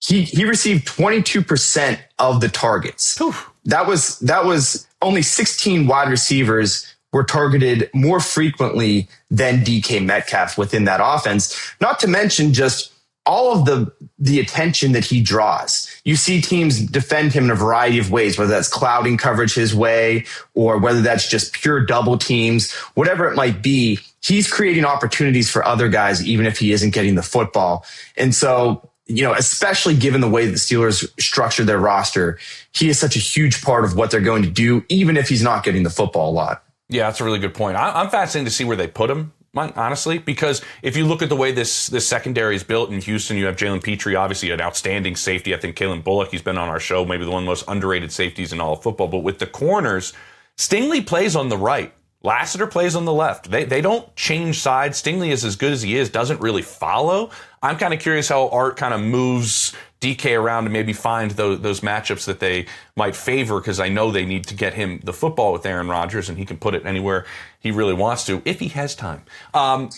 he received 22% of the targets. Oof. That was only 16 wide receivers were targeted more frequently than DK Metcalf within that offense. Not to mention just all of the attention that he draws. You see teams defend him in a variety of ways, whether that's clouding coverage his way or whether that's just pure double teams, whatever it might be. He's creating opportunities for other guys, even if he isn't getting the football. And so, especially given the way that the Steelers structured their roster, he is such a huge part of what they're going to do, even if he's not getting the football a lot. Yeah, that's a really good point. I'm fascinated to see where they put him, honestly, because if you look at the way this secondary is built in Houston, you have Jalen Petrie, obviously an outstanding safety. I think Kalen Bullock, he's been on our show, maybe the one of the most underrated safeties in all of football. But with the corners, Stingley plays on the right. Lassiter plays on the left. They don't change sides. Stingley is as good as he is, doesn't really follow. I'm kind of curious how Art kind of moves DK around to maybe find those matchups that they might favor, because I know they need to get him the football with Aaron Rodgers, and he can put it anywhere he really wants to if he has time.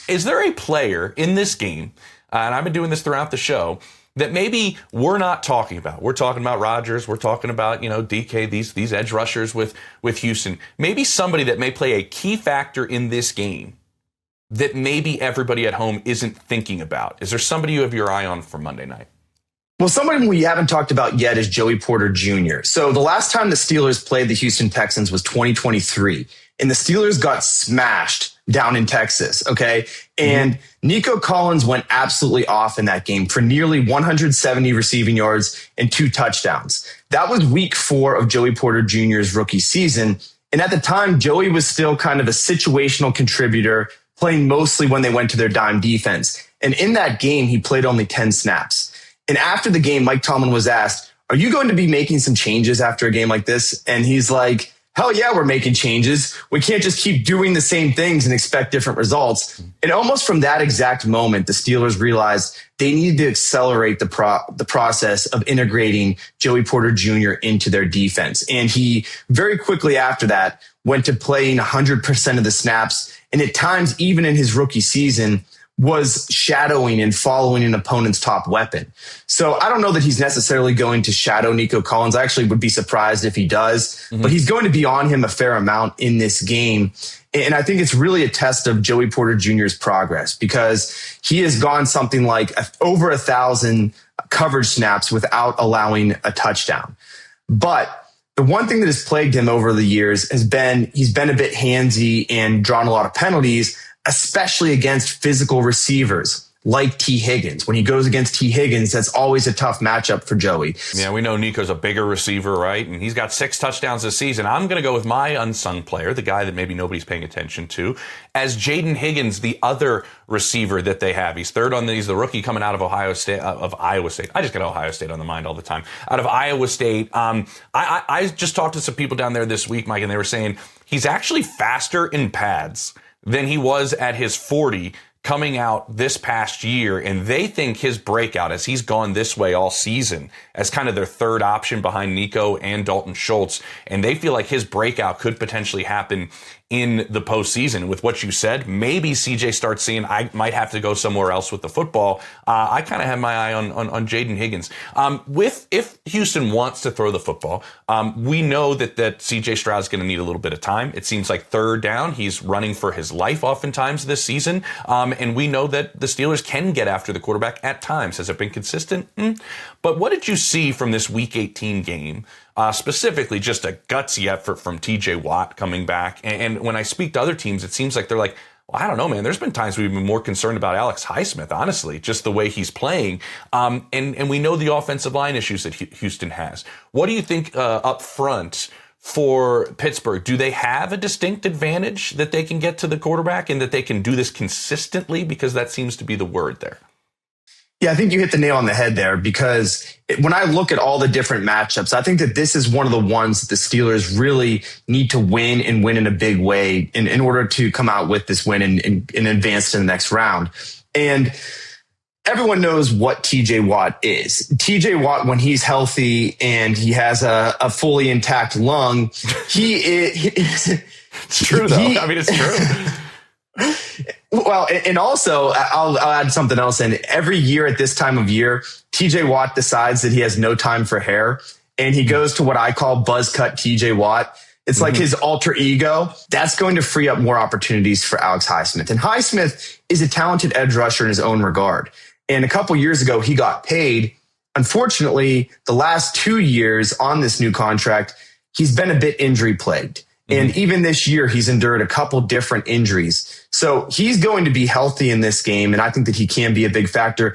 Is there a player in this game, and I've been doing this throughout the show, that maybe we're not talking about? We're talking about Rodgers. We're talking about, DK, these edge rushers with Houston. Maybe somebody that may play a key factor in this game that maybe everybody at home isn't thinking about. Is there somebody you have your eye on for Monday night? Well, somebody we haven't talked about yet is Joey Porter Jr. So the last time the Steelers played the Houston Texans was 2023, and the Steelers got smashed down in Texas, okay? And Nico Collins went absolutely off in that game for nearly 170 receiving yards and 2 touchdowns. That was week 4 of Joey Porter Jr.'s rookie season. And at the time, Joey was still kind of a situational contributor, playing mostly when they went to their dime defense. And in that game, he played only 10 snaps. And after the game, Mike Tomlin was asked, "Are you going to be making some changes after a game like this?" And he's like, "Hell yeah, we're making changes. We can't just keep doing the same things and expect different results." And almost from that exact moment, the Steelers realized they needed to accelerate the process of integrating Joey Porter Jr. into their defense. And he very quickly after that went to playing 100% of the snaps. And at times, even in his rookie season, was shadowing and following an opponent's top weapon. So I don't know that he's necessarily going to shadow Nico Collins. I actually would be surprised if he does, but he's going to be on him a fair amount in this game. And I think it's really a test of Joey Porter Jr.'s progress, because he has gone something like over 1,000 coverage snaps without allowing a touchdown. But the one thing that has plagued him over the years has been he's been a bit handsy and drawn a lot of penalties, especially against physical receivers like T. Higgins. When he goes against T. Higgins, that's always a tough matchup for Joey. Yeah, we know Nico's a bigger receiver, right? And he's got 6 touchdowns this season. I'm going to go with my unsung player, the guy that maybe nobody's paying attention to, as Jaden Higgins, the other receiver that they have. He's third he's the rookie coming out of Iowa State. I just got Ohio State on the mind all the time. Out of Iowa State. I just talked to some people down there this week, Mike, and they were saying he's actually faster in pads than he was at his 40 coming out this past year. And they think his breakout, as he's gone this way all season, as kind of their third option behind Nico and Dalton Schultz. And they feel like his breakout could potentially happen in the postseason. With what you said, maybe CJ starts seeing I might have to go somewhere else with the football. I kind of have my eye on Jaden Higgins. If Houston wants to throw the football, we know that CJ Stroud's going to need a little bit of time. It seems like third down, he's running for his life oftentimes this season. And we know that the Steelers can get after the quarterback at times. Has it been consistent? But what did you see from this Week 18 game? Specifically, just a gutsy effort from TJ Watt coming back. And when I speak to other teams, it seems like they're like, well, I don't know, man. There's been times we've been more concerned about Alex Highsmith, honestly, just the way he's playing. And we know the offensive line issues that Houston has. What do you think up front for Pittsburgh? Do they have a distinct advantage that they can get to the quarterback and that they can do this consistently? Because that seems to be the word there. Yeah, I think you hit the nail on the head there, because when I look at all the different matchups, I think that this is one of the ones that the Steelers really need to win and win in a big way in order to come out with this win and advance to the next round. And everyone knows what TJ Watt is. TJ Watt, when he's healthy and he has a fully intact lung, he is... It's true, though. I mean, it's true. Well, and also I'll add something else in. Every year at this time of year, TJ Watt decides that he has no time for hair, and he goes to what I call buzz cut TJ Watt. It's like his alter ego. That's going to free up more opportunities for Alex Highsmith. And Highsmith is a talented edge rusher in his own regard. And a couple years ago, he got paid. Unfortunately, the last 2 years on this new contract, he's been a bit injury plagued. And even this year, he's endured a couple different injuries. So he's going to be healthy in this game. And I think that he can be a big factor.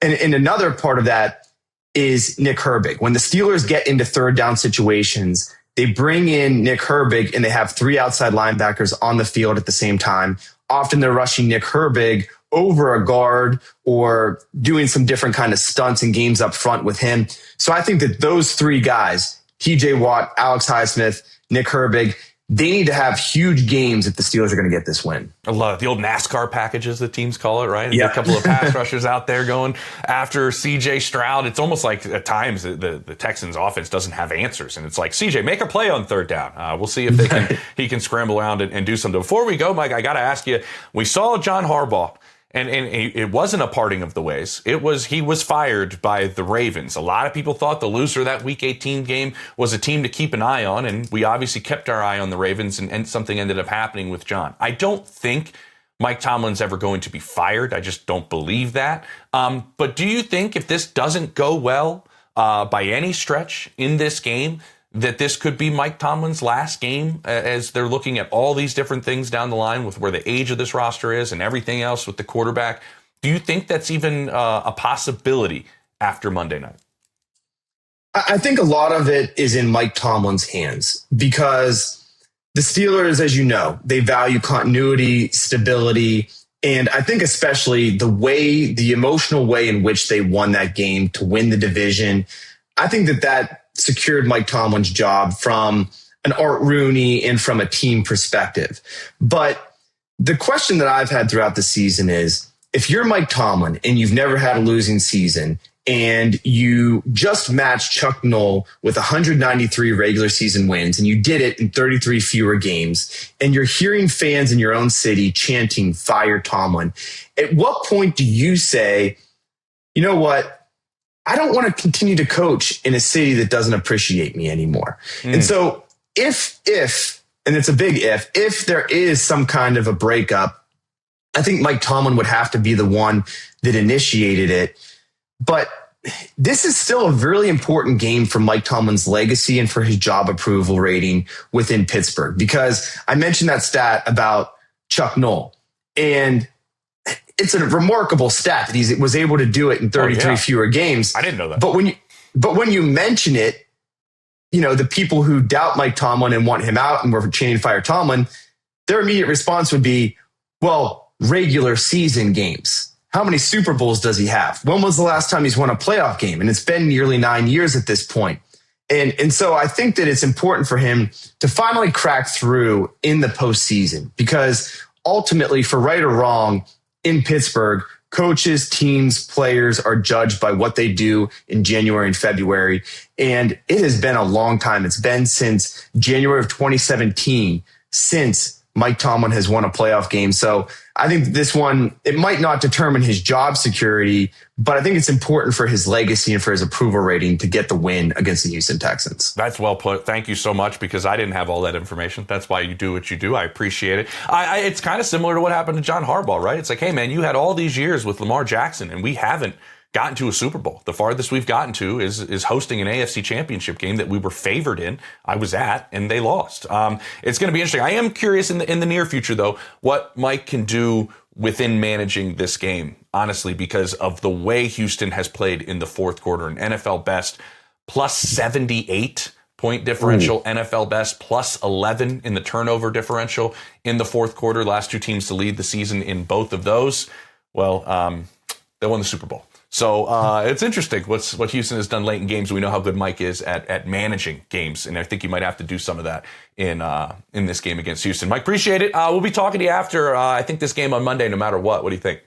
And another part of that is Nick Herbig. When the Steelers get into third down situations, they bring in Nick Herbig and they have 3 outside linebackers on the field at the same time. Often they're rushing Nick Herbig over a guard or doing some different kind of stunts and games up front with him. So I think that those 3 guys, TJ Watt, Alex Highsmith, Nick Herbig, they need to have huge games if the Steelers are going to get this win. I love it. The old NASCAR packages, the teams call it, right? Yeah. A couple of pass rushers out there going after CJ Stroud. It's almost like at times the Texans offense doesn't have answers. And it's like, CJ, make a play on third down. We'll see if he can scramble around and do something. Before we go, Mike, I got to ask you, we saw John Harbaugh. And it wasn't a parting of the ways. He was fired by the Ravens. A lot of people thought the loser of that Week 18 game was a team to keep an eye on, and we obviously kept our eye on the Ravens, and something ended up happening with John. I don't think Mike Tomlin's ever going to be fired. I just don't believe that. But do you think if this doesn't go well by any stretch in this game, that this could be Mike Tomlin's last game as they're looking at all these different things down the line with where the age of this roster is and everything else with the quarterback? Do you think that's even a possibility after Monday night? I think a lot of it is in Mike Tomlin's hands because the Steelers, as you know, they value continuity, stability, and I think especially the emotional way in which they won that game to win the division. I think that secured Mike Tomlin's job from an Art Rooney and from a team perspective. But the question that I've had throughout the season is, if you're Mike Tomlin and you've never had a losing season and you just matched Chuck Noll with 193 regular season wins and you did it in 33 fewer games, and you're hearing fans in your own city chanting, "Fire Tomlin," at what point do you say, you know what? I don't want to continue to coach in a city that doesn't appreciate me anymore. And so if, and it's a big if there is some kind of a breakup, I think Mike Tomlin would have to be the one that initiated it. But this is still a really important game for Mike Tomlin's legacy and for his job approval rating within Pittsburgh, because I mentioned that stat about Chuck Noll, and it's a remarkable stat that he was able to do it in 33 fewer games. I didn't know that. But when you mention it, you know, the people who doubt Mike Tomlin and want him out and were chanting "Fire Tomlin," their immediate response would be, well, regular season games. How many Super Bowls does he have? When was the last time he's won a playoff game? And it's been nearly 9 years at this point. And so I think that it's important for him to finally crack through in the postseason, because ultimately, for right or wrong, in Pittsburgh, coaches, teams, players are judged by what they do in January and February. And it has been a long time. It's been since January of 2017 since Mike Tomlin has won a playoff game. So I think this one, it might not determine his job security, but I think it's important for his legacy and for his approval rating to get the win against the Houston Texans. That's well put. Thank you so much, because I didn't have all that information. That's why you do what you do. I appreciate it. It's kind of similar to what happened to John Harbaugh, right? It's like, hey, man, you had all these years with Lamar Jackson, and we haven't gotten to a Super Bowl. The farthest we've gotten to is hosting an AFC championship game that we were favored in. I was at, and they lost. It's going to be interesting. I am curious in the near future, though, what Mike can do within managing this game, honestly, because of the way Houston has played in the fourth quarter. An NFL best plus 78 point differential, NFL best plus 11 in the turnover differential in the fourth quarter. Last 2 teams to lead the season in both of those. Well, they won the Super Bowl. So it's interesting what Houston has done late in games. We know how good Mike is at managing games, and I think you might have to do some of that in this game against Houston. Mike, appreciate it. We'll be talking to you after, I think, this game on Monday, no matter what. What do you think?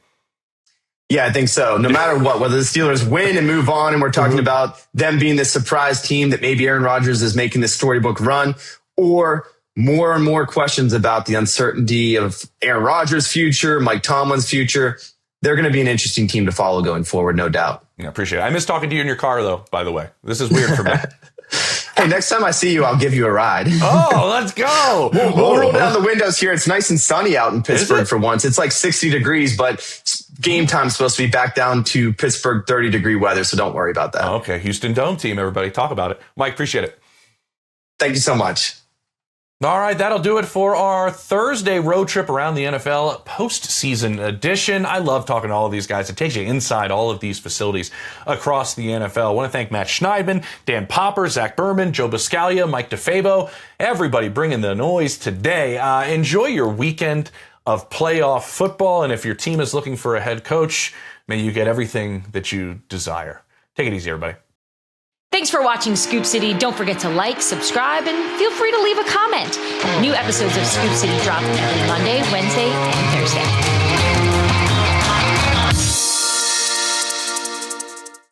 Yeah, I think so. No matter what, whether the Steelers win and move on, and we're talking about them being this surprise team that maybe Aaron Rodgers is making this storybook run, or more and more questions about the uncertainty of Aaron Rodgers' future, Mike Tomlin's future. They're going to be an interesting team to follow going forward, no doubt. Yeah, appreciate it. I miss talking to you in your car, though, by the way. This is weird for me. Hey, next time I see you, I'll give you a ride. Oh, let's go. We'll roll down the windows here. It's nice and sunny out in Pittsburgh for once. It's like 60 degrees, but game time's supposed to be back down to Pittsburgh 30-degree weather, so don't worry about that. Oh, okay, Houston Dome team, everybody. Talk about it. Mike, appreciate it. Thank you so much. All right, that'll do it for our Thursday road trip around the NFL postseason edition. I love talking to all of these guys. It takes you inside all of these facilities across the NFL. I want to thank Matt Schneidman, Dan Popper, Zach Berman, Joe Biscaglia, Mike DeFabo, everybody bringing the noise today. Enjoy your weekend of playoff football, and if your team is looking for a head coach, may you get everything that you desire. Take it easy, everybody. Thanks for watching Scoop City. Don't forget to like, subscribe, and feel free to leave a comment. New episodes of Scoop City drop every Monday, Wednesday, and Thursday.